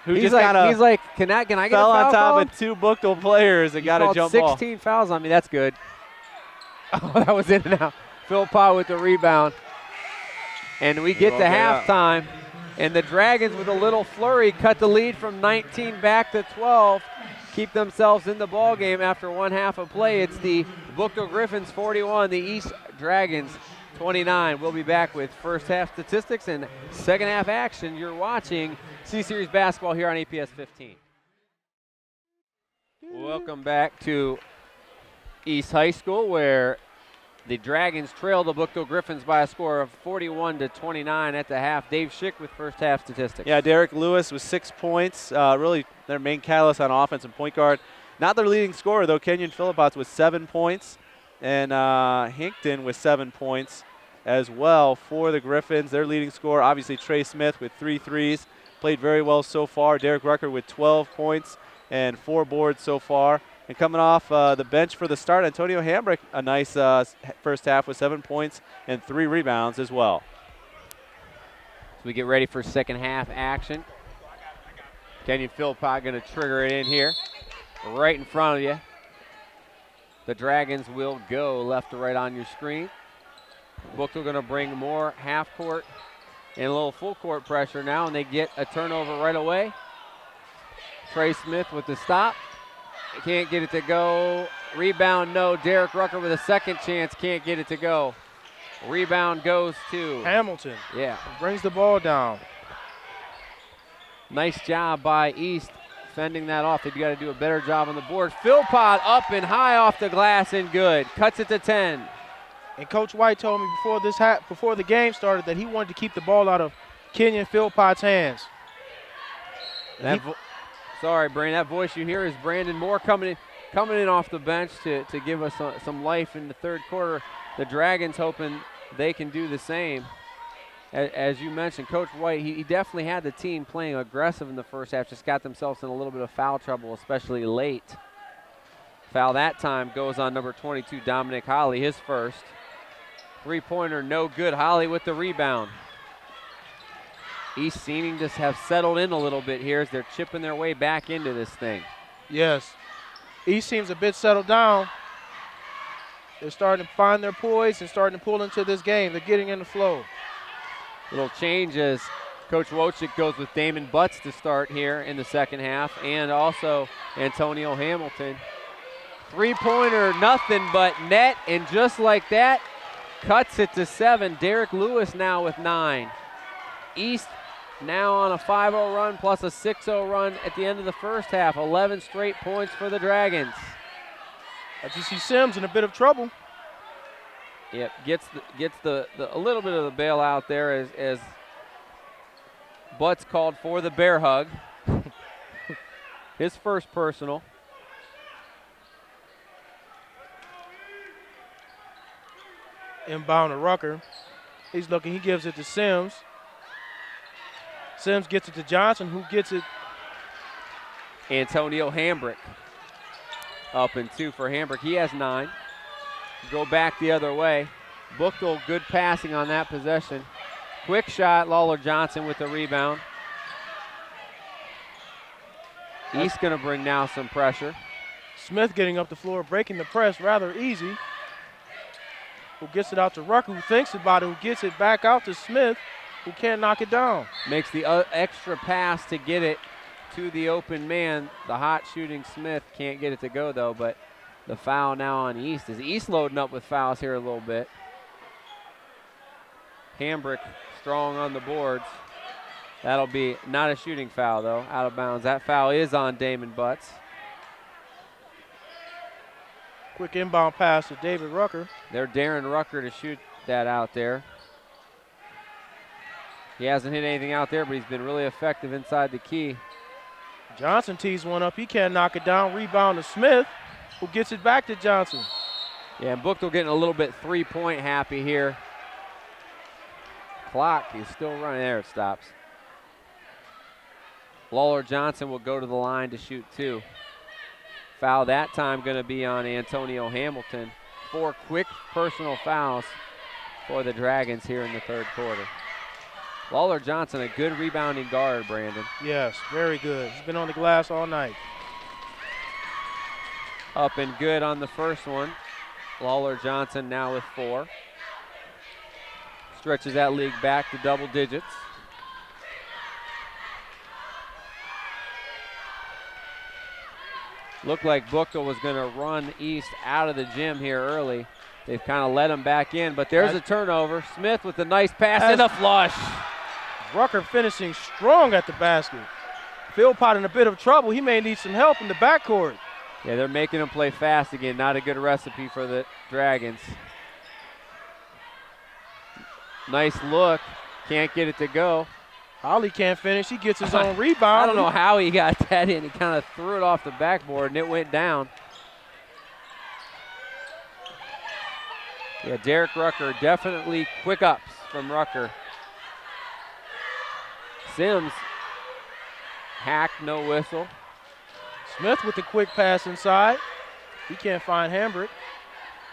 who He's just like, kind he's of like, can I get a fell foul on top called? of 2 Buchtel players and got a Called jump 16 ball. fouls on me. That's good. Oh, that was in and out. Philpott with the rebound. And we get to halftime. And the Dragons, with a little flurry, cut the lead from 19 back to 12. Keep themselves in the ball game after one half of play. It's the Buchtel Griffins 41, the East Dragons 29. We'll be back with first half statistics and second half action. You're watching C-Series basketball here on APS 15. Welcome back to East High School, where the Dragons trail the Buchtel Griffins by a score of 41-29 at the half. Dave Schick with first half statistics. Yeah, Derek Lewis with 6 points. Really their main catalyst on offense and point guard. Not their leading scorer, though. Kenyon Philpott with 7 points. And Hinkton with 7 points as well for the Griffins. Their leading scorer, obviously, Trey Smith with 3 threes. Played very well so far. Derek Rucker with 12 points and 4 boards so far. And coming off the bench for the start, Antonio Hambrick, a nice first half with 7 points and 3 rebounds as well. So we get ready for second half action. Kenyon Philpott going to trigger it in here, right in front of you. The Dragons will go left to right on your screen. Buchtel going to bring more half court and a little full court pressure now, and they get a turnover right away. Trey Smith with the stop. Can't get it to go. Rebound, no. Derek Rucker with a second chance. Can't get it to go. Rebound goes to Hamilton. Yeah. Brings the ball down. Nice job by East fending that off. They've got to do a better job on the board. Philpott up and high off the glass and good. Cuts it to 10. And Coach White told me before the game started that he wanted to keep the ball out of Kenyon Philpott's hands. Sorry, Brandon. That voice you hear is Brandon Moore coming in off the bench to give us some life in the third quarter. The Dragons hoping they can do the same. As you mentioned, Coach White, he definitely had the team playing aggressive in the first half, just got themselves in a little bit of foul trouble, especially late. Foul that time goes on number 22, Dominic Holly, his first. Three-pointer, no good. Holly with the rebound. East seeming to have settled in a little bit here as they're chipping their way back into this thing. Yes. East seems a bit settled down. They're starting to find their poise and starting to pull into this game. They're getting in the flow. Little change as Coach Wojcik goes with Damon Butts to start here in the second half, and also Antonio Hamilton. Three-pointer, nothing but net, and just like that, cuts it to 7. Derek Lewis now with 9. East now on a 5-0 run plus a 6-0 run at the end of the first half. 11 straight points for the Dragons. FGC Sims in a bit of trouble. Yep, gets a little bit of the bailout there as Butts called for the bear hug. His first personal. Inbound to Rucker. He's looking, he gives it to Sims. Sims gets it to Johnson, who gets it. Antonio Hambrick. Up and 2 for Hambrick. He has 9. Go back the other way. Buchtel, good passing on that possession. Quick shot, Lawler Johnson with the rebound. East going to bring now some pressure. Smith getting up the floor, breaking the press rather easy. Who gets it out to Rucker, who thinks about it, who gets it back out to Smith, who can't knock it down. Makes the extra pass to get it to the open man. The hot shooting Smith can't get it to go though, but the foul now on East. Is East loading up with fouls here a little bit. Hambrick strong on the boards. That'll be not a shooting foul though, out of bounds. That foul is on Damon Butts. Quick inbound pass to David Rucker. They're daring Rucker to shoot that out there. He hasn't hit anything out there, but he's been really effective inside the key. Johnson tees one up. He can't knock it down. Rebound to Smith, who gets it back to Johnson. Yeah, and Buchtel getting a little bit three-point happy here. Clock is still running. There it stops. Lawler Johnson will go to the line to shoot two. Foul that time going to be on Antonio Hamilton. 4 quick personal fouls for the Dragons here in the third quarter. Lawler Johnson, a good rebounding guard, Brandon. Yes, very good. He's been on the glass all night. Up and good on the first one. Lawler Johnson now with 4. Stretches that league back to double digits. Looked like Buchtel was going to run East out of the gym here early. They've kind of let him back in, but there's a turnover. Smith with a nice pass and a flush. Rucker finishing strong at the basket. Philpott in a bit of trouble. He may need some help in the backcourt. Yeah, they're making him play fast again. Not a good recipe for the Dragons. Nice look. Can't get it to go. Holly can't finish. He gets his own rebound. I don't know how he got that in. He kind of threw it off the backboard, and it went down. Yeah, Derek Rucker, definitely quick ups from Rucker. Sims, hack, no whistle. Smith with the quick pass inside. He can't find Hambrick.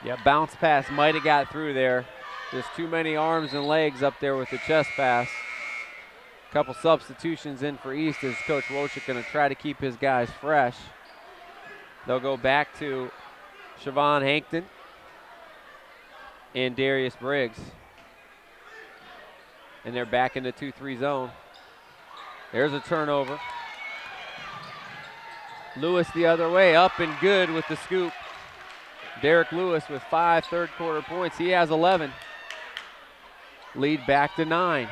Yeah, bounce pass might have got through there. There's too many arms and legs up there with the chest pass. Couple substitutions in for East as Coach Wojcik going to try to keep his guys fresh. They'll go back to Siobhan Hankton and Darius Briggs. And they're back in the 2-3 zone. There's a turnover. Lewis the other way, up and good with the scoop. Derek Lewis with 5 third quarter points. He has 11. Lead back to 9.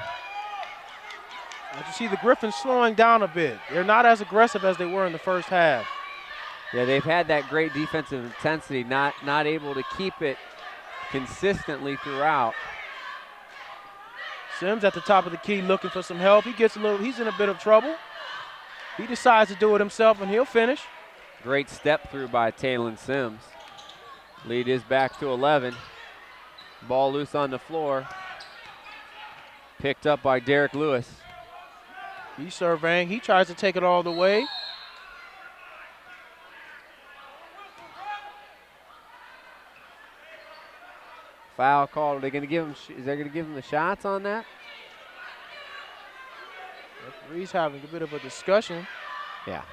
As you see the Griffins slowing down a bit. They're not as aggressive as they were in the first half. Yeah, they've had that great defensive intensity, not able to keep it consistently throughout. Sims at the top of the key looking for some help. He's in a bit of trouble. He decides to do it himself, and he'll finish. Great step through by Taylon Sims. Lead is back to 11. Ball loose on the floor. Picked up by Derek Lewis. He's surveying. He tries to take it all the way. Foul called. Are they going to give him? Is they going to give him the shots on that? Referee's having a bit of a discussion. Yeah.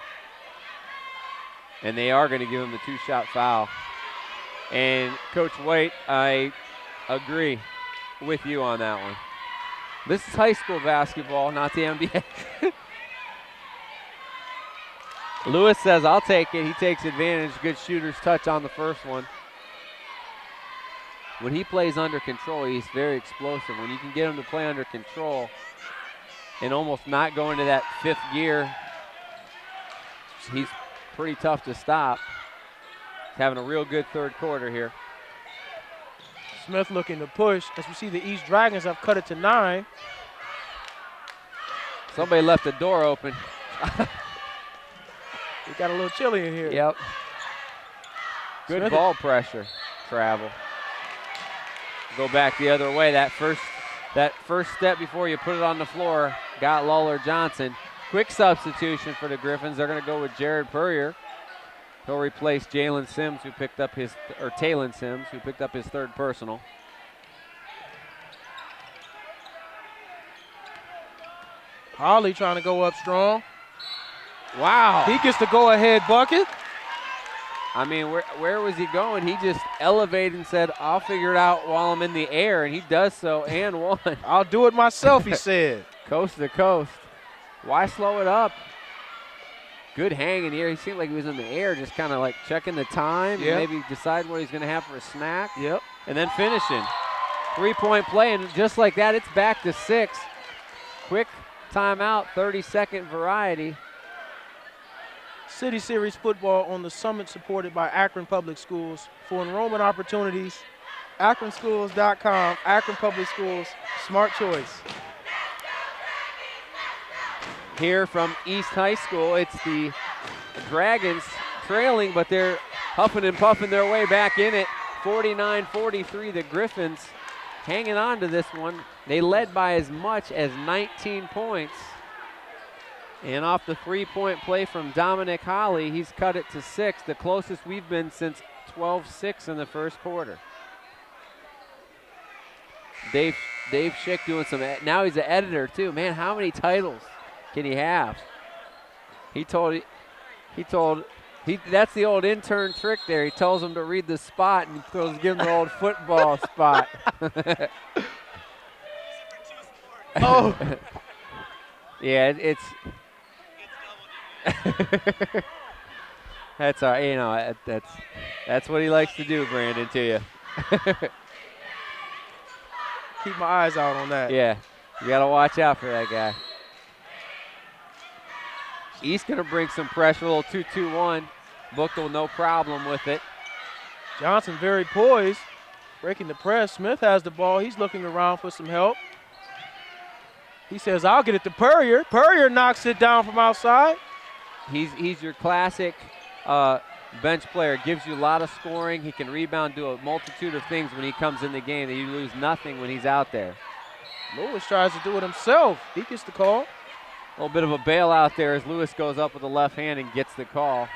And they are going to give him the 2-shot foul. And Coach White, I agree with you on that one. This is high school basketball, not the NBA. Lewis says, I'll take it. He takes advantage. Good shooter's touch on the first one. When he plays under control, he's very explosive. When you can get him to play under control and almost not go into that 5th gear, he's pretty tough to stop. He's having a real good third quarter here. Smith looking to push. As we see, the East Dragons have cut it to 9. Somebody left the door open. We got a little chilly in here. Yep. Good Smith ball pressure, travel. Go back the other way. That first step before you put it on the floor got Lawler Johnson. Quick substitution for the Griffins. They're going to go with Jared Purrier. He'll replace Taylon Sims, who picked up his third personal. Holly trying to go up strong. Wow. He gets the go-ahead bucket. I mean, where was he going? He just elevated and said, I'll figure it out while I'm in the air, and he does so and won. I'll do it myself, he said. Coast to coast. Why slow it up? Good hang in the air. He seemed like he was in the air, just kind of like checking the time, Yep. and maybe decide what he's going to have for a snack. Yep. And then finishing. 3-point play, and just like that, it's back to 6. Quick timeout, 30-second variety. City Series football on the Summit, supported by Akron Public Schools. For enrollment opportunities, akronschools.com. Akron Public Schools, smart choice. Here from East High School, it's the Dragons trailing, but they're huffing and puffing their way back in it. 49-43, the Griffins hanging on to this one. They led by as much as 19 points. And off the 3-point play from Dominic Holly, he's cut it to 6, the closest we've been since 12-6 in the first quarter. Dave Schick doing some, now he's an editor too. Man, how many titles can he have? That's the old intern trick there. He tells him to read the spot and gives him the old football spot. Oh. Yeah, it's that's all right. You know, that's what he likes to do, Brandon, to you. Keep my eyes out on that. Yeah, you got to watch out for that guy. East going to bring some pressure, a little 2-2-1. Buchtel, no problem with it. Johnson very poised, breaking the press. Smith has the ball. He's looking around for some help. He says, I'll get it to Purrier. Purrier knocks it down from outside. He's your classic bench player. Gives you a lot of scoring. He can rebound, do a multitude of things when he comes in the game. You lose nothing when he's out there. Lewis tries to do it himself. He gets the call. A little bit of a bailout there as Lewis goes up with the left hand and gets the call.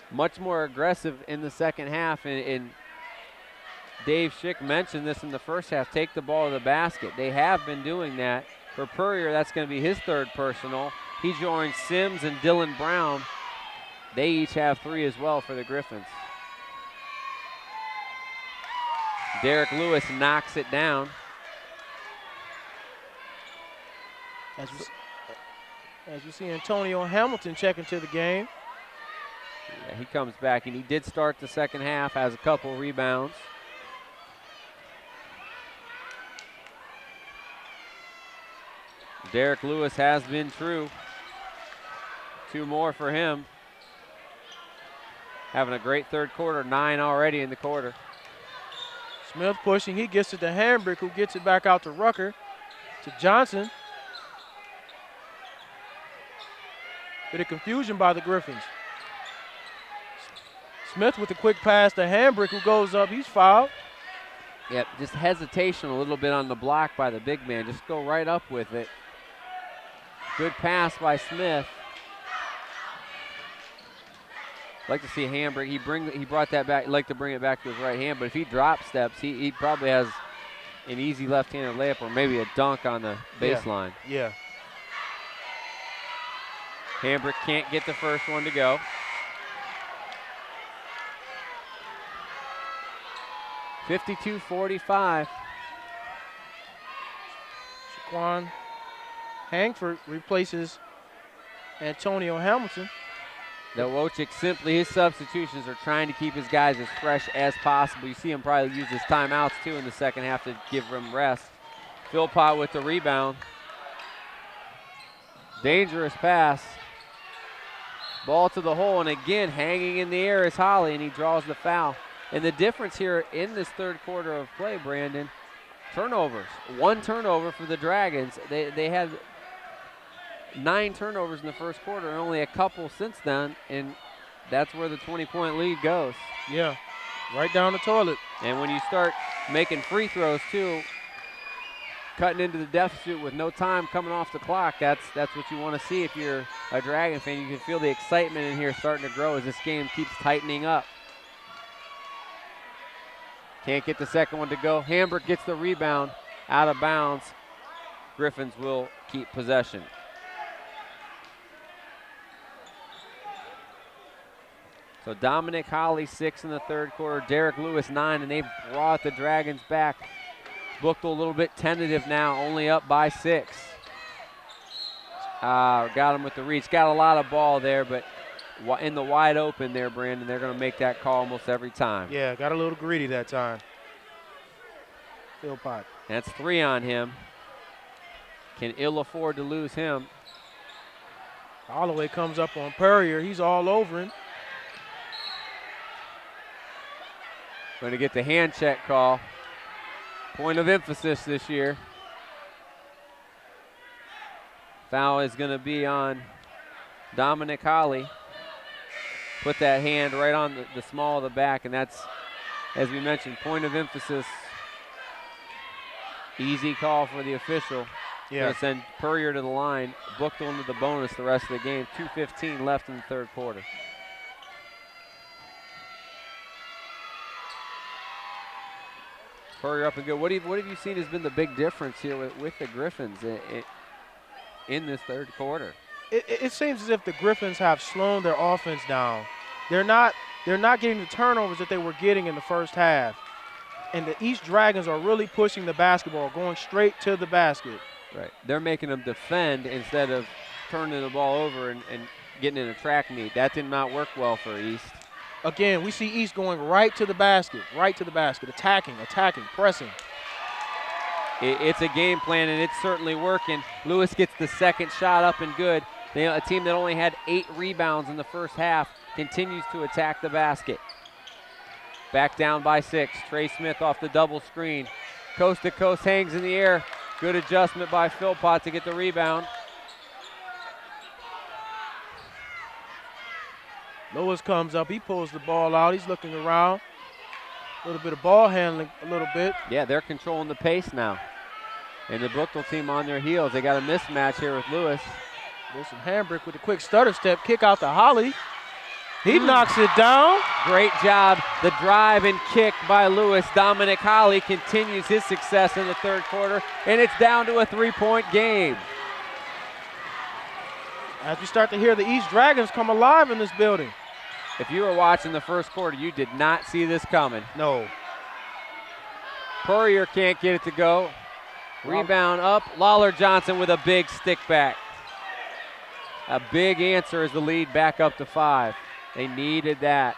Much more aggressive in the second half, and Dave Schick mentioned this in the first half, take the ball to the basket. They have been doing that. For Purrier, that's going to be his third personal. He joins Sims and Dylan Brown. They each have 3 as well for the Griffins. Derek Lewis knocks it down. As you see Antonio Hamilton check into the game. Yeah, he comes back, and he did start the second half, has a couple rebounds. Derek Lewis has been true. 2 more for him. Having a great third quarter, 9 already in the quarter. Smith pushing, he gets it to Hambrick, who gets it back out to Rucker, to Johnson. Bit of confusion by the Griffins. Smith with a quick pass to Hambrick, who goes up, he's fouled. Yep, just hesitation a little bit on the block by the big man. Just go right up with it. Good pass by Smith. Like to see Hambrick. He brought that back. Like to bring it back to his right hand, but if he drop steps, he probably has an easy left-handed layup or maybe a dunk on the baseline. Yeah. Hambrick can't get the first one to go. (52-45). Shaquan Hangford replaces Antonio Hamilton. Now Wojcik simply, his substitutions are trying to keep his guys as fresh as possible. You see him probably use his timeouts too in the second half to give them rest. Philpott with the rebound. Dangerous pass. Ball to the hole, and again hanging in the air is Holly, and he draws the foul. And the difference here in this third quarter of play, Brandon, turnovers. 1 turnover for the Dragons. They had 9 turnovers in the first quarter and only a couple since then, and that's where the 20-point lead goes. Yeah, right down the toilet. And when you start making free throws too, cutting into the deficit with no time coming off the clock, that's what you want to see if you're a Dragon fan. You can feel the excitement in here starting to grow as this game keeps tightening up. Can't get the second one to go. Hambrick gets the rebound out of bounds. Griffins will keep possession. So Dominic Holly 6 in the third quarter, Derek Lewis 9, and they've brought the Dragons back. Buchtel a little bit tentative now, only up by 6. Got him with the reach. Got a lot of ball there, but in the wide open there, Brandon, they're going to make that call almost every time. Yeah, got a little greedy that time. Philpott. That's 3 on him. Can ill afford to lose him. Holloway comes up on Purrier. He's all over him. Going to get the hand check call. Point of emphasis this year. Foul is going to be on Dominic Holly. Put that hand right on the small of the back, and that's, as we mentioned, point of emphasis. Easy call for the official. Yeah. Going to send Purrier to the line. Buchtel into the bonus the rest of the game. 2:15 left in the third quarter. Purrier up and good. What have you seen has been the big difference here with the Griffins in this third quarter? It seems as if the Griffins have slowed their offense down. They're not getting the turnovers that they were getting in the first half. And the East Dragons are really pushing the basketball, going straight to the basket. Right. They're making them defend instead of turning the ball over and getting in a track meet. That did not work well for East. Again, we see East going right to the basket, attacking, pressing. It's a game plan, and it's certainly working. Lewis gets the second shot up and good. A team that only had 8 rebounds in the first half continues to attack the basket. Back down by 6. Trey Smith off the double screen. Coast to coast, hangs in the air. Good adjustment by Philpott to get the rebound. Lewis comes up, he pulls the ball out, he's looking around. A little bit of ball handling, a little bit. Yeah, they're controlling the pace now. And the Buchtel team on their heels. They got a mismatch here with Lewis. Wilson Hambrick with a quick stutter step, kick out to Holly. He knocks it down. Great job. The drive and kick by Lewis. Dominic Holly continues his success in the third quarter, and it's down to a 3-point game. As we start to hear the East Dragons come alive in this building. If you were watching the first quarter, you did not see this coming. No. Purrier can't get it to go. Rebound up. Lawler Johnson with a big stick back. A big answer as the lead back up to 5. They needed that.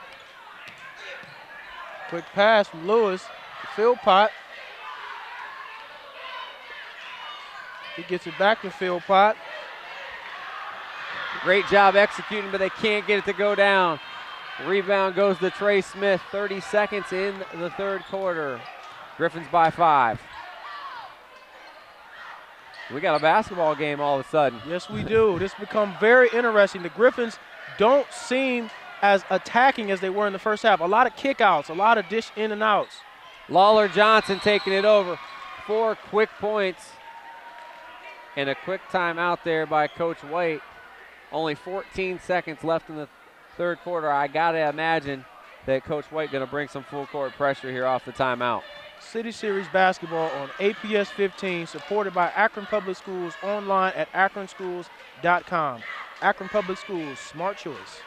Quick pass from Lewis to Philpott. He gets it back to Philpott. Great job executing, but they can't get it to go down. Rebound goes to Trey Smith. 30 seconds in the third quarter. Griffins by 5. We got a basketball game all of a sudden. Yes, we do. This become very interesting. The Griffins don't seem as attacking as they were in the first half. A lot of kickouts, a lot of dish in and outs. Lawler Johnson taking it over. 4 quick points and a quick timeout there by Coach White. Only 14 seconds left in the third quarter. I got to imagine that Coach White going to bring some full court pressure here off the timeout. City Series basketball on APS 15, supported by Akron Public Schools, online at akronschools.com. Akron Public Schools, smart choice.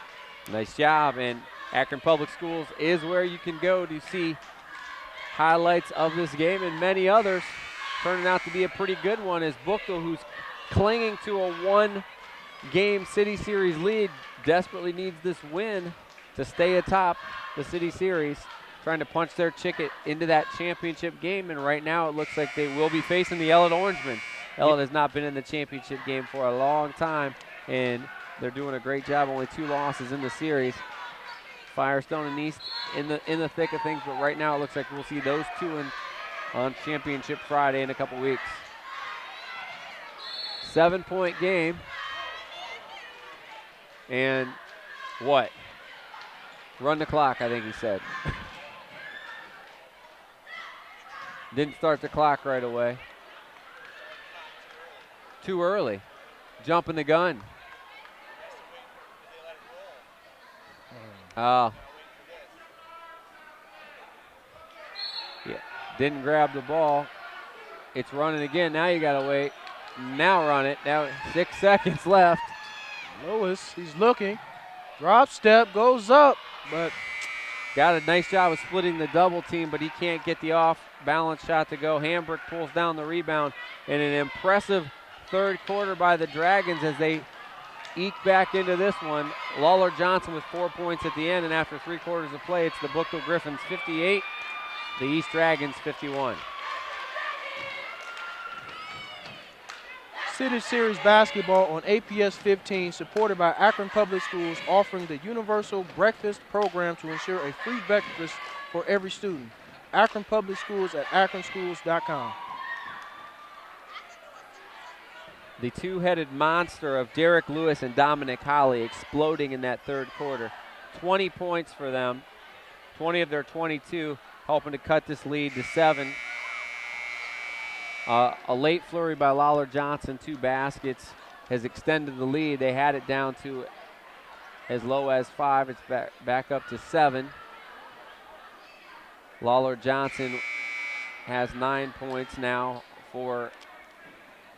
Nice job, and Akron Public Schools is where you can go to see highlights of this game and many others. Turning out to be a pretty good one is Buchtel, who's clinging to a 1-game City Series lead, desperately needs this win to stay atop the City Series, trying to punch their ticket into that championship game, and right now it looks like they will be facing the Ellet Orangemen. Ellet has not been in the championship game for a long time, and they're doing a great job. Only 2 losses in the series. Firestone and East in the thick of things, but right now it looks like we'll see those 2 on Championship Friday in a couple weeks. 7-point game. And what? Run the clock, I think he said. Didn't start the clock right away. Too early. Jumping the gun. Yeah. Didn't grab the ball. It's running again. Now you got to wait. Now run it. Now 6 seconds left. Lewis, he's looking. Drop step, goes up. but got a nice job of splitting the double team, but he can't get the off-balance shot to go. Hambrick pulls down the rebound, and an impressive third quarter by the Dragons as they eke back into this one. Lawler Johnson with 4 points at the end, and after 3 quarters of play, it's the Buchtel Griffins 58, the East Dragons 51. City Series basketball on APS 15, supported by Akron Public Schools, offering the universal breakfast program to ensure a free breakfast for every student. Akron Public Schools at akronschools.com. The two-headed monster of Derek Lewis and Dominic Holly exploding in that third quarter. 20 points for them, 20 of their 22, helping to cut this lead to 7. A late flurry by Lawler Johnson, 2 baskets, has extended the lead. They had it down to as low as 5. It's back up to 7. Lawler Johnson has 9 points now for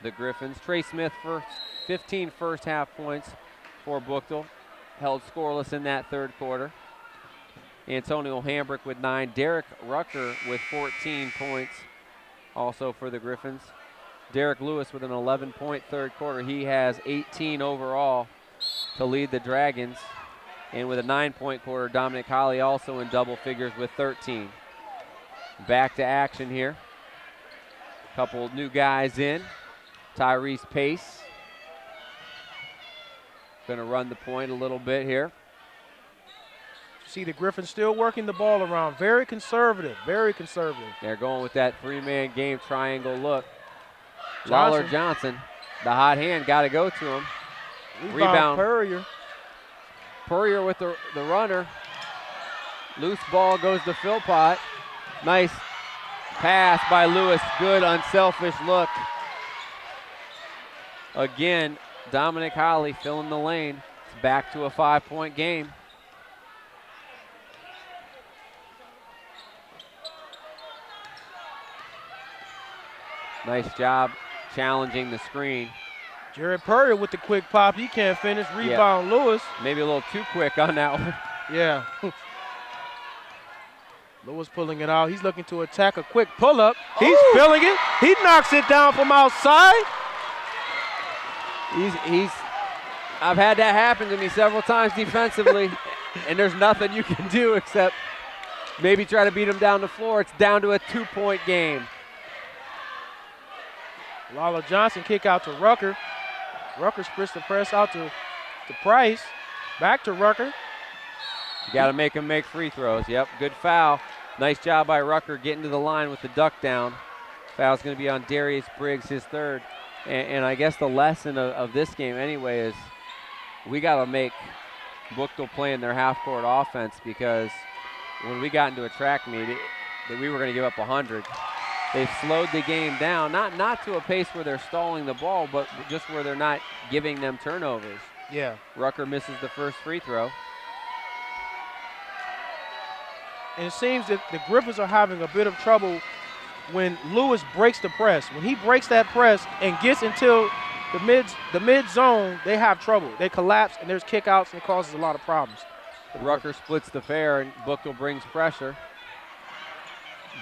the Griffins. Trey Smith for 15 first half points for Buchtel, held scoreless in that third quarter. Antonio Hambrick with 9. Derek Rucker with 14 points also for the Griffins. Derek Lewis with an 11-point third quarter. He has 18 overall to lead the Dragons. And with a 9-point quarter, Dominic Holly also in double figures with 13. Back to action here. Couple new guys in. Tyrese Pace going to run the point a little bit here. See the Griffins still working the ball around. Very conservative, very conservative. They're going with that 3-man game triangle look. Lawler Johnson, the hot hand, got to go to him. Rebound. Purrier with the runner. Loose ball goes to Philpott. Nice pass by Lewis. Good unselfish look. Again, Dominic Holly filling the lane. It's back to a 5-point game. Nice job challenging the screen. Jared Purrier with the quick pop. He can't finish. Rebound, Lewis. Maybe a little too quick on that one. Yeah. Lewis pulling it out. He's looking to attack a quick pull-up. He's filling it. He knocks it down from outside. I've had that happen to me several times defensively, and there's nothing you can do except maybe try to beat him down the floor. It's down to a 2-point game. Lawler Johnson kick out to Rucker. Rucker splits the press out to Price. Back to Rucker. You got to make him make free throws. Yep, good foul. Nice job by Rucker getting to the line with the duck down. Foul's going to be on Darius Briggs, his third. And I guess the lesson of this game anyway is we got to make Buchtel playing their half-court offense, because when we got into a track meet, we were going to give up 100. They've slowed the game down, not to a pace where they're stalling the ball, but just where they're not giving them turnovers. Yeah. Rucker misses the first free throw. And it seems that the Griffins are having a bit of trouble when Lewis breaks the press. When he breaks that press and gets into the mid zone, they have trouble. They collapse, and there's kickouts, and it causes a lot of problems. Rucker splits the fair, and Buchtel brings pressure.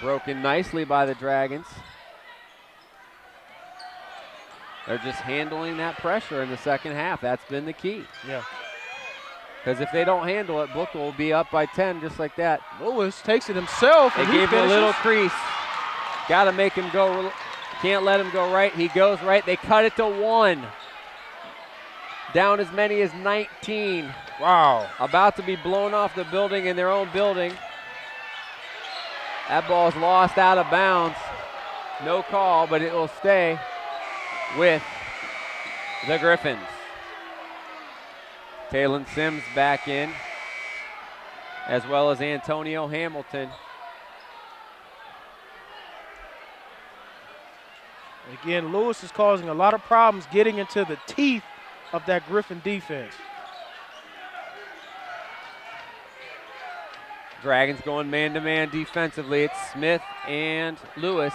Broken nicely by the Dragons. They're just handling that pressure in the second half. That's been the key. Yeah. Because if they don't handle it, Buchtel will be up by 10 just like that. Lewis takes it himself. They gave him a little crease. Got to make him go. Can't let him go right. He goes right. They cut it to 1. Down as many as 19. Wow. About to be blown off the building in their own building. That ball's lost out of bounds. No call, but it will stay with the Griffins. Talon Sims back in, as well as Antonio Hamilton. Again, Lewis is causing a lot of problems getting into the teeth of that Griffin defense. Dragons going man-to-man defensively. It's Smith and Lewis.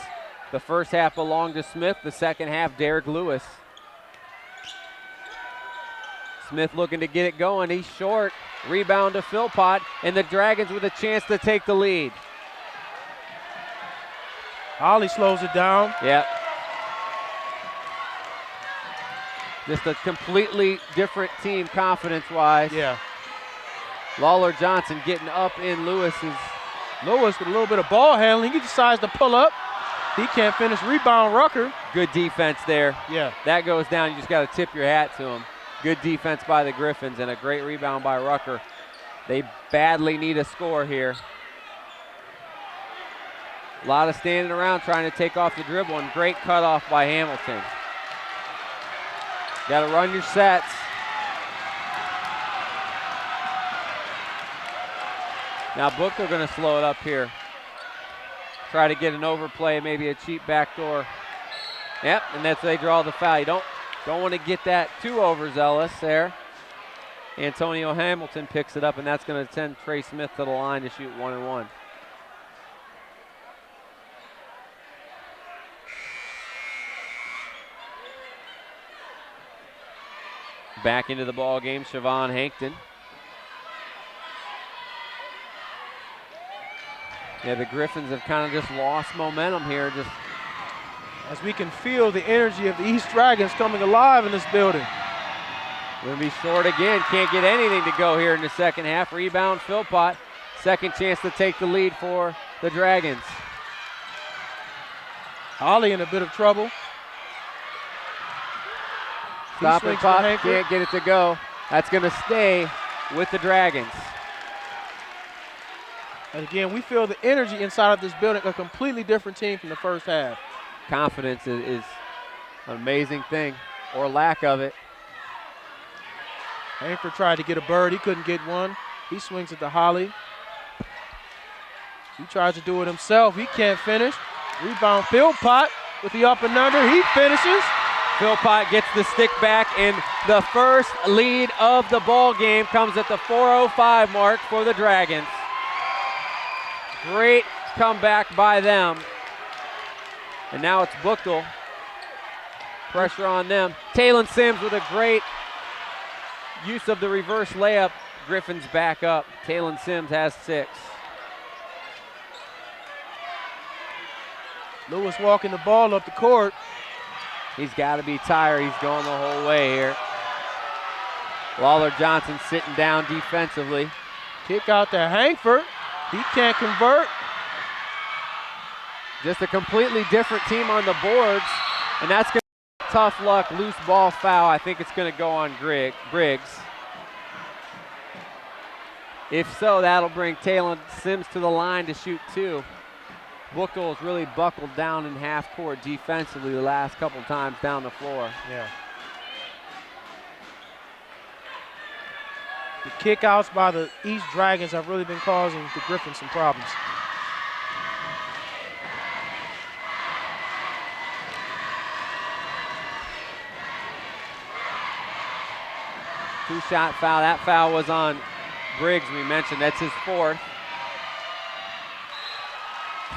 The first half belonged to Smith. The second half, Derek Lewis. Smith looking to get it going. He's short. Rebound to Philpott, and the Dragons with a chance to take the lead. Holly slows it down. Yep. Just a completely different team confidence-wise. Yeah. Lawler Johnson getting up in Lewis's. Lewis with a little bit of ball handling. He decides to pull up. He can't finish. Rebound, Rucker. Good defense there. Yeah. That goes down. You just got to tip your hat to him. Good defense by the Griffins and a great rebound by Rucker. They badly need a score here. A lot of standing around trying to take off the dribble, and great cutoff by Hamilton. Got to run your sets. Now Buchtel going to slow it up here. Try to get an overplay, maybe a cheap backdoor. Yep, and that's they draw the foul. You don't want to get that too overzealous there. Antonio Hamilton picks it up, and that's going to send Trey Smith to the line to shoot 1-1. Back into the ball game, Siobhan Hankton. Yeah, the Griffins have kind of just lost momentum here. Just as we can feel the energy of the East Dragons coming alive in this building. Going to be short again. Can't get anything to go here in the second half. Rebound, Philpott. Second chance to take the lead for the Dragons. Holly in a bit of trouble. Stop and pop, can't get it to go. That's going to stay with the Dragons. And again, we feel the energy inside of this building, a completely different team from the first half. Confidence is an amazing thing, or lack of it. Hanford tried to get a bird. He couldn't get one. He swings it to Holly. He tries to do it himself. He can't finish. Rebound, Philpott with the up and under. He finishes. Philpott gets the stick back, and the first lead of the ball game comes at the 4:05 mark for the Dragons. Great comeback by them. And now it's Buchtel. Pressure on them. Talon Sims with a great use of the reverse layup. Griffins back up. Talon Sims has 6. Lewis walking the ball up the court. He's got to be tired. He's going the whole way here. Lawler Johnson sitting down defensively. Kick out to Hankford. He can't convert. Just a completely different team on the boards, and that's going to be tough luck, loose ball foul. I think it's going to go on Briggs. If so, that'll bring Talon Sims to the line to shoot 2. Buchtel has really buckled down in half court defensively the last couple times down the floor. Yeah. The kickouts by the East Dragons have really been causing the Griffins some problems. Two-shot foul. That foul was on Briggs, we mentioned. That's his 4th.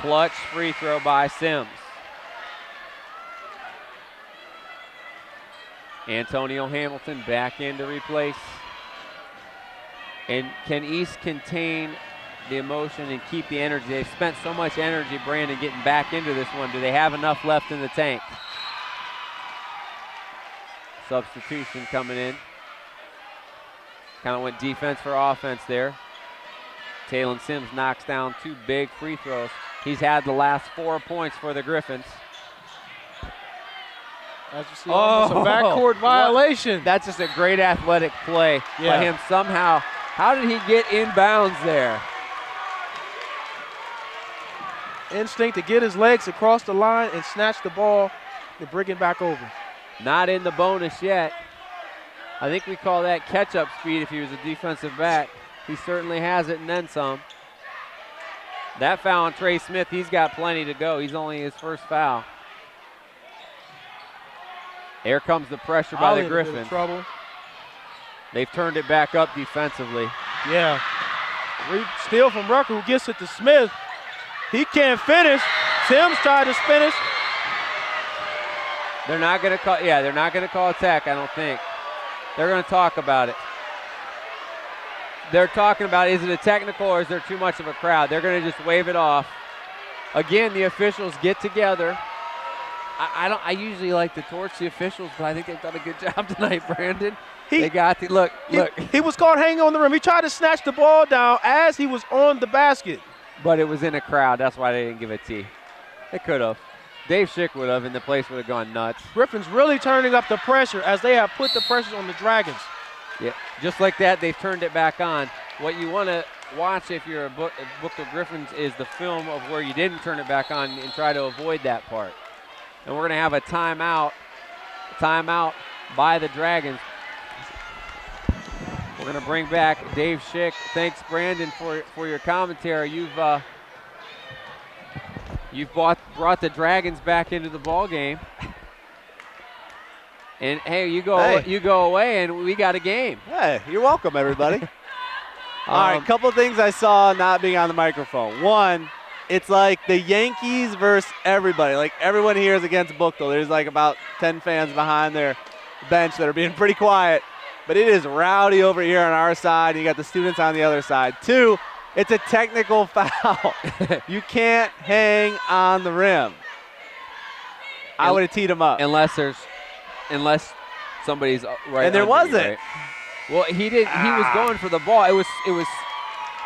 Clutch free throw by Sims. Antonio Hamilton back in to replace. And can East contain the emotion and keep the energy? They've spent so much energy, Brandon, getting back into this one. Do they have enough left in the tank? Substitution coming in. Kind of went defense for offense there. Talon Sims knocks down 2 big free throws. He's had the last 4 points for the Griffins. As you see, almost a backcourt violation. That's just a great athletic play by him somehow. How did he get inbounds there? Instinct to get his legs across the line and snatch the ball and bring it back over. Not in the bonus yet. I think we call that catch-up speed if he was a defensive back. He certainly has it and then some. That foul on Trey Smith, he's got plenty to go. He's only his first foul. Here comes the pressure by the Griffins. Trouble. They've turned it back up defensively. Yeah. Steal from Rucker, who gets it to Smith. He can't finish. Sims tried to finish. They're not going to call. Yeah, they're not going to call attack, I don't think. They're going to talk about it. They're talking about, is it a technical or is there too much of a crowd? They're going to just wave it off. Again, the officials get together. I usually like to torch the officials, but I think they've done a good job tonight, Brandon. They got the look. He was caught hanging on the rim. He tried to snatch the ball down as he was on the basket. But it was in a crowd. That's why they didn't give a tee. They could have. Dave Schick would have, and the place would have gone nuts. Griffins really turning up the pressure as they have put the pressure on the Dragons. Yeah, just like that, they've turned it back on. What you want to watch if you're a Buchtel Griffins is the film of where you didn't turn it back on and try to avoid that part. And we're going to have a timeout by the Dragons. We're going to bring back Dave Schick. Thanks, Brandon, for your commentary. You've brought the Dragons back into the ball game. And hey, you go away, and we got a game. Hey, you're welcome, everybody. All right, couple things I saw not being on the microphone. One, it's like the Yankees versus everybody. Like everyone here is against Buchtel. There's like about 10 fans behind their bench that are being pretty quiet. But it is rowdy over here on our side. You got the students on the other side. Two, it's a technical foul. You can't hang on the rim. I would have teed him up. Unless somebody's right. And there wasn't. Right? Well, he did. He was going for the ball. It was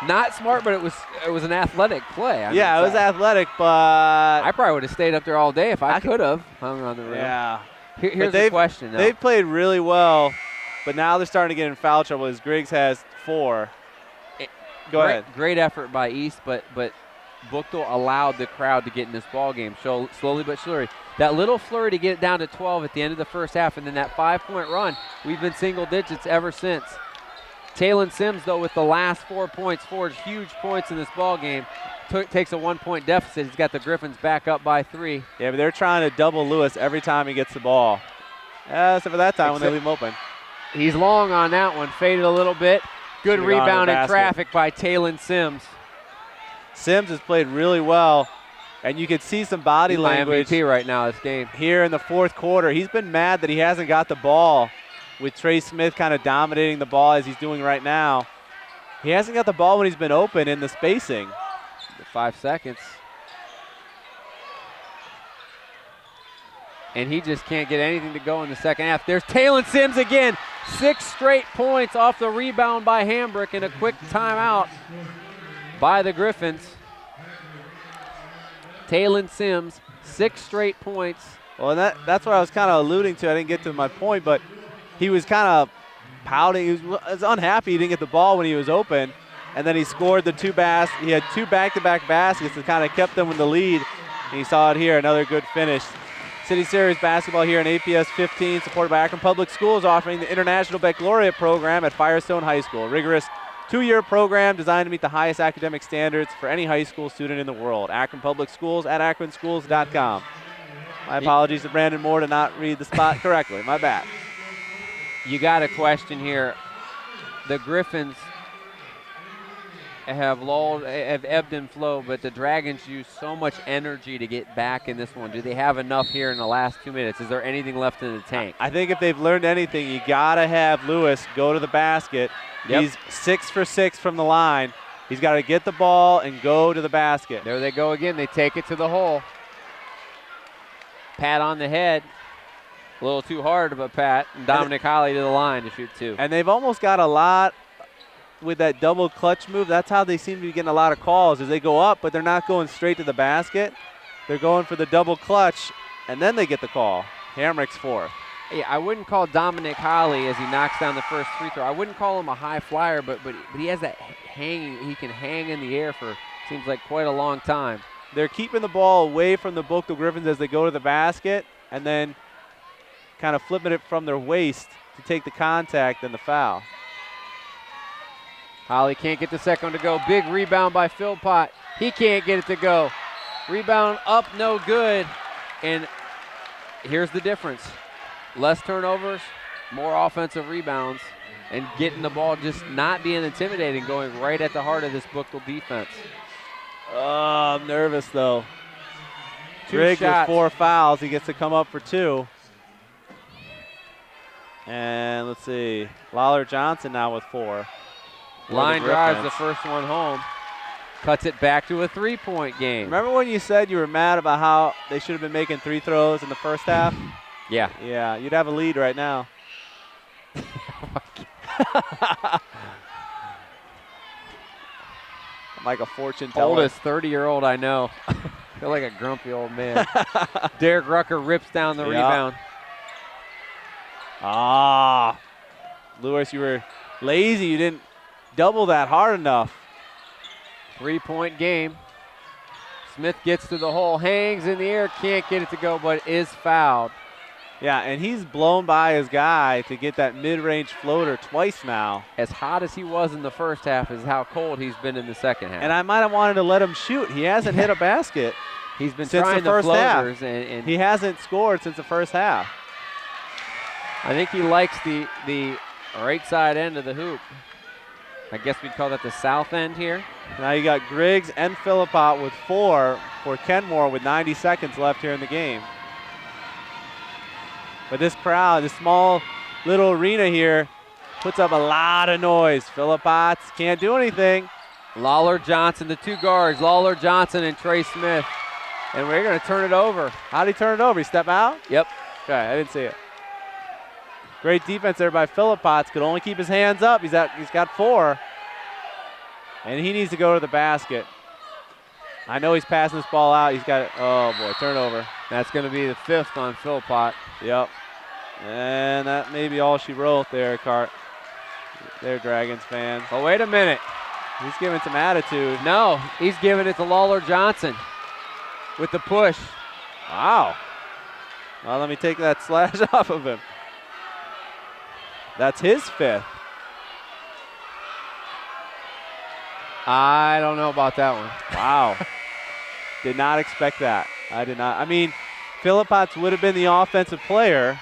not smart, but it was an athletic play. It was athletic, but I probably would have stayed up there all day if I could have hung on the rim. Yeah. Here's the question, though. They've played really well, but now they're starting to get in foul trouble as Griggs has 4. Go ahead. Great effort by East, but Buchtel allowed the crowd to get in this ball game. So slowly but surely. That little flurry to get it down to 12 at the end of the first half, and then that 5-point run, we've been single digits ever since. Talon Sims, though, with the last 4 points, forged huge points in this ball game. Takes a 1-point deficit. He's got the Griffins back up by 3. Yeah, but they're trying to double Lewis every time he gets the ball. Except for that time when they leave him open. He's long on that one. Faded a little bit. Good rebound in traffic by Talon Sims. Sims has played really well, and you can see some body language MVP right now this game. Here in the fourth quarter. He's been mad that he hasn't got the ball with Trey Smith kind of dominating the ball as he's doing right now. He hasn't got the ball when he's been open in the spacing. 5 seconds. And he just can't get anything to go in the second half. There's Talon Sims again. 6 straight points off the rebound by Hambrick and a quick timeout by the Griffins. Talon Sims, 6 straight points. Well, and that's what I was kind of alluding to. I didn't get to my point, but he was kind of pouting. He was unhappy he didn't get the ball when he was open, and then he scored the 2 baskets. He had 2 back-to-back baskets that kind of kept them in the lead, and you saw it here, another good finish. City Series basketball here in APS 15, supported by Akron Public Schools, offering the International Baccalaureate program at Firestone High School. A rigorous 2-year program designed to meet the highest academic standards for any high school student in the world. Akron Public Schools at akronschools.com. My apologies to Brandon Moore to not read the spot correctly. My bad. You got a question here. The Griffins have ebbed and flowed, but the Dragons use so much energy to get back in this one. Do they have enough here in the last 2 minutes? Is there anything left in the tank? I think if they've learned anything, you got to have Lewis go to the basket. Yep. He's 6 for 6 from the line. He's got to get the ball and go to the basket. There they go again. They take it to the hole. Pat on the head. A little too hard of a pat. And Dominic Holly to the line to shoot 2. And they've almost got a lot with that double clutch move. That's how they seem to be getting a lot of calls, is they go up, but they're not going straight to the basket. They're going for the double clutch, and then they get the call. Hamrick's 4th. Yeah, I wouldn't call Dominic Holly as he knocks down the first free throw. I wouldn't call him a high flyer, but he has that hanging. He can hang in the air for seems like quite a long time. They're keeping the ball away from the Buchtel Griffins as they go to the basket, and then kind of flipping it from their waist to take the contact and the foul. Holly can't get the second to go. Big rebound by Philpott. He can't get it to go. Rebound up, no good. And here's the difference. Less turnovers, more offensive rebounds, and getting the ball, just not being intimidating, going right at the heart of this Buchtel defense. Oh, I'm nervous, though. 2 Griggs with shots. 4 fouls. He gets to come up for 2. And let's see, Lawler Johnson now with 4. Line drives the Griffins. first one home. Cuts it back to a 3-point game. Remember when you said you were mad about how they should have been making 3 throws in the first half? Yeah. Yeah, you'd have a lead right now. I'm like a fortune teller. Oldest 30-year-old I know. I feel like a grumpy old man. Derek Rucker rips down the rebound. Ah, Lewis, you were lazy. You didn't double that hard enough. 3-point game. Smith gets to the hole, hangs in the air, can't get it to go, but is fouled. Yeah, and he's blown by his guy to get that mid-range floater twice now. As hot as he was in the first half is how cold he's been in the second half. And I might have wanted to let him shoot. He hasn't hit a basket. He's been since trying the first half. floaters, and He hasn't scored since the first half. I think he likes the right side end of the hoop. I guess we'd call that the south end here. Now you got Griggs and Philippot with 4 for Kenmore with 90 seconds left here in the game. But this crowd, this small little arena here, puts up a lot of noise. Philippots can't do anything. Lawler Johnson, the 2 guards, Lawler Johnson and Trey Smith. And we're going to turn it over. How'd he turn it over? He step out? Yep. Okay, I didn't see it. Great defense there by Philippotts. Could only keep his hands up. He's got 4. And he needs to go to the basket. I know he's passing this ball out. He's got it. Oh, boy, turnover. That's going to be the 5th on Philpott. Yep. And that may be all she wrote there, Cart. There, Dragons fans. Oh, wait a minute. He's giving some attitude. No, he's giving it to Lawler Johnson with the push. Wow. Well, let me take that slash off of him. That's his 5th. I don't know about that one. Wow. Did not expect that. I did not. I mean, Philippotts would have been the offensive player.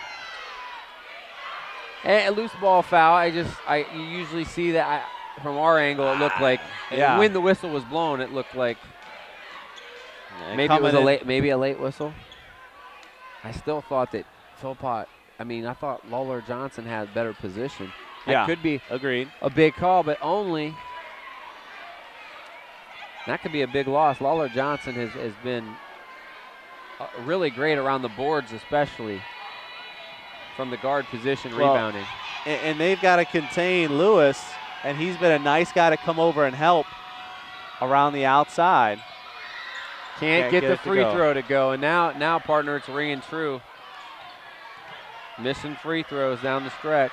A loose ball foul. You usually see that from our angle. It looked like when the whistle was blown, it looked like maybe it was a late whistle. I still thought that Philpott. I mean, I thought Lawler Johnson had better position. That could be agreed. A big call, but only that could be a big loss. Lawler Johnson has been really great around the boards, especially from the guard position, rebounding. And they've got to contain Lewis, and he's been a nice guy to come over and help around the outside. Can't get the free throw to go, and now, partner, it's ringing true. Missing free throws down the stretch.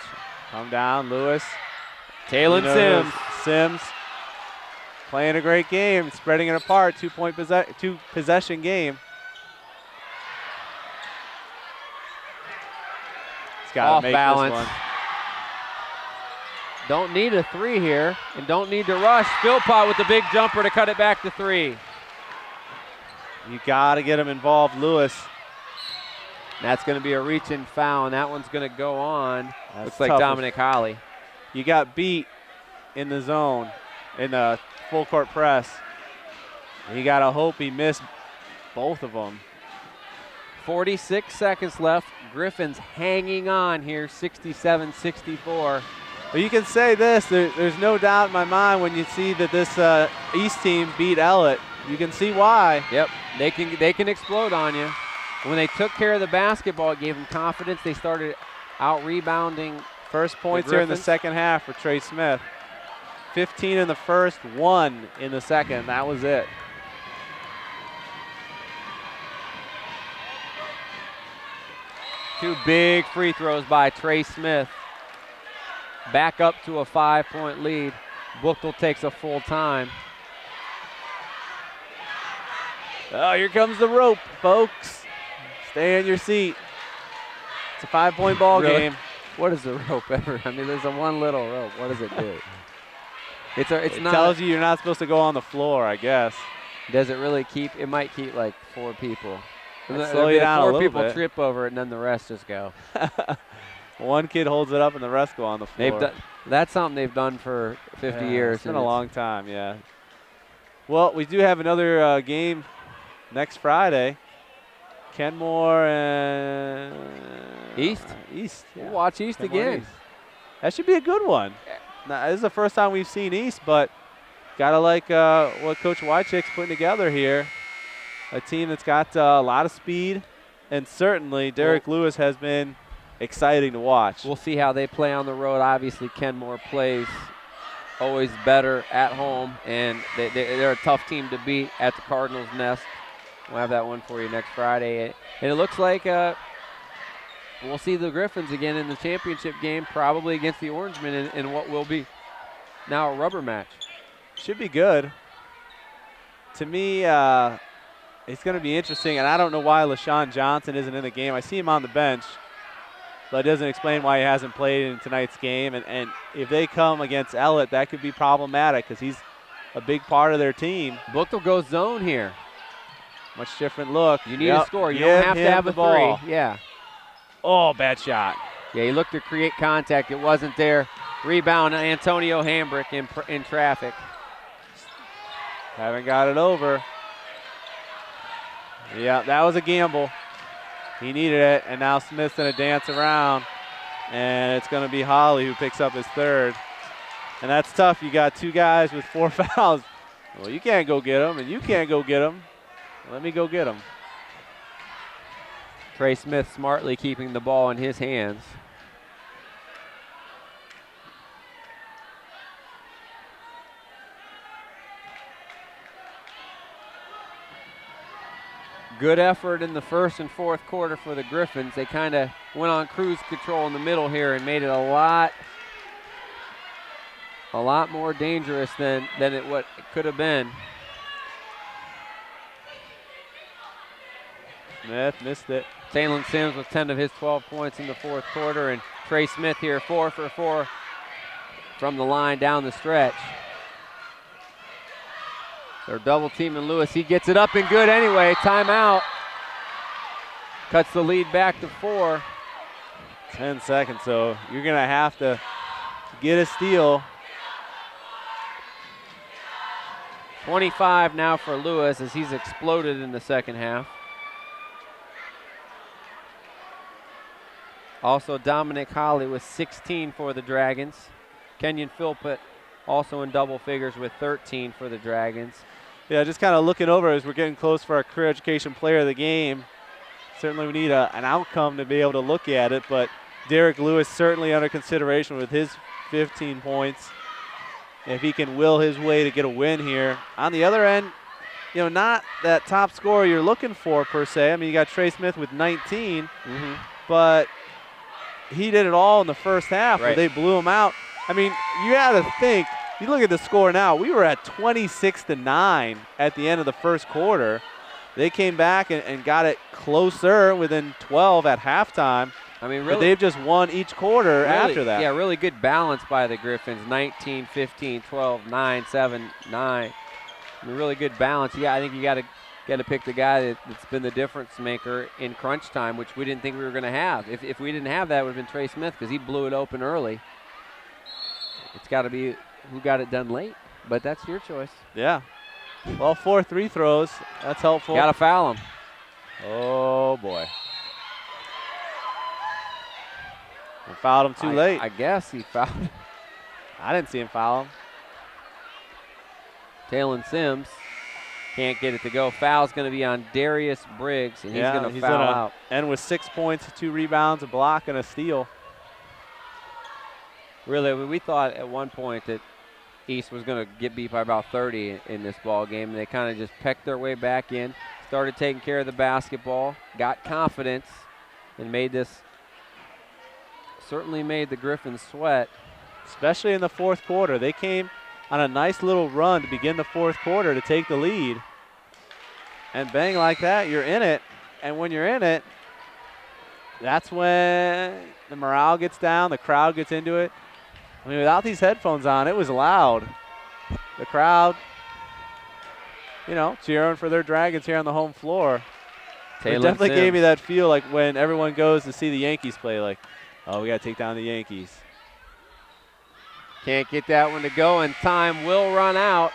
Come down, Lewis. Talon Sims. Sims playing a great game, spreading it apart, 2 possession game. Off balance. Don't need a 3 here, and don't need to rush. Philpott with the big jumper to cut it back to 3. You got to get him involved, Lewis. That's going to be a reach-in foul, and that one's going to go on. That's Looks like tough. Dominic Holly. You got beat in the zone, in the full court press. You got to hope he missed both of them. 46 seconds left. Griffins hanging on here, 67-64. But you can say this, there's no doubt in my mind when you see that this East team beat Ellett. You can see why. Yep, they can explode on you. When they took care of the basketball, it gave them confidence. They started out-rebounding. First points here in the second half for Trey Smith. 15 in the first, 1 in the second. That was it. Two big free throws by Trey Smith. Back up to a 5-point lead. Buchtel takes a full time. Oh, here comes the rope, folks. Stay in your seat. It's a 5-point ball game. What is the rope ever? I mean, there's a one little rope. What does it do? It tells you you're not supposed to go on the floor, I guess. Does it really keep? It might keep like 4 people. Slow you down a little bit. 4 people trip over it, and then the rest just go. One kid holds it up, and the rest go on the floor. That's something they've done for 50 years. It's been a long time, yeah. Well, we do have another game next Friday. Kenmore and East? East. We'll Yeah. watch East Come on, again. East. That should be a good one. Now, this is the first time we've seen East, but gotta like what Coach Wychick's putting together here. A team that's got a lot of speed, and certainly Derek Lewis has been exciting to watch. We'll see how they play on the road. Obviously, Kenmore plays always better at home, and they're a tough team to beat at the Cardinals' Nest. We'll have that one for you next Friday. And it looks like we'll see the Griffins again in the championship game, probably against the Orangemen in what will be now a rubber match. Should be good. To me, it's going to be interesting, and I don't know why LaShawn Johnson isn't in the game. I see him on the bench, but it doesn't explain why he hasn't played in tonight's game. And if they come against Ellett, that could be problematic because he's a big part of their team. Buchtel goes zone here. Much different look. You need a score. You don't have to have a ball. three. Yeah. Oh, bad shot. Yeah, he looked to create contact. It wasn't there. Rebound, Antonio Hambrick in traffic. Haven't got it over. Yeah, that was a gamble. He needed it, and now Smith's going to dance around, and it's going to be Holly who picks up his third. And that's tough. You got two guys with 4 fouls. Well, you can't go get them, and you can't go get them. Let me go get them. Trey Smith smartly keeping the ball in his hands. Good effort in the first and fourth quarter for the Griffins. They kind of went on cruise control in the middle here and made it a lot more dangerous than what it could have been. Smith missed it. Talon Sims with 10 of his 12 points in the fourth quarter, and Trey Smith here 4 for 4 from the line down the stretch. They're double teaming Lewis. He gets it up and good anyway. Timeout. Cuts the lead back to 4. 10 seconds, so you're going to have to get a steal. 25 now for Lewis as he's exploded in the second half. Also Dominic Holly with 16 for the Dragons. Kenyon Philpott also in double figures with 13 for the Dragons. Yeah, just kind of looking over as we're getting close for our career education player of the game. Certainly we need an outcome to be able to look at it, but Derek Lewis certainly under consideration with his 15 points. If he can will his way to get a win here. On the other end, you know, not that top scorer you're looking for per se. I mean, you got Trey Smith with 19, but he did it all in the first half where they blew him out. I mean, you got to think, you look at the score now, we were at 26-9 at the end of the first quarter. They came back and got it closer within 12 at halftime. I mean, really, but they've just won each quarter really, after that. Yeah, really good balance by the Griffins. 19, 15, 12, 9, 7, 9. I mean, really good balance. Yeah, I think you got to pick the guy that's been the difference maker in crunch time, which we didn't think we were going to have. If we didn't have that, it would have been Trey Smith because he blew it open early. It's got to be who got it done late, but that's your choice. Yeah. Well, 4 free throws. That's helpful. Got to foul him. Oh, boy. I fouled him too late. I guess he fouled. I didn't see him foul him. Talon Sims can't get it to go. Foul's going to be on Darius Briggs, and he's going to foul out. And with 6 points, 2 rebounds, a block, and a steal. Really, we thought at one point that East was going to get beat by about 30 in this ball game, and they kind of just pecked their way back in, started taking care of the basketball, got confidence, and certainly made the Griffins sweat. Especially in the fourth quarter. They came on a nice little run to begin the fourth quarter to take the lead. And bang like that, you're in it. And when you're in it, that's when the morale gets down, the crowd gets into it. I mean, without these headphones on, it was loud. The crowd, you know, cheering for their Dragons here on the home floor. It definitely gave me that feel like when everyone goes to see the Yankees play, like, oh, we got to take down the Yankees. Can't get that one to go, and time will run out.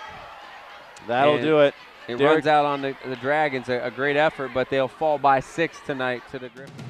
That'll do it. It runs out on the Dragons. A great effort, but they'll fall by 6 tonight to the Griffins.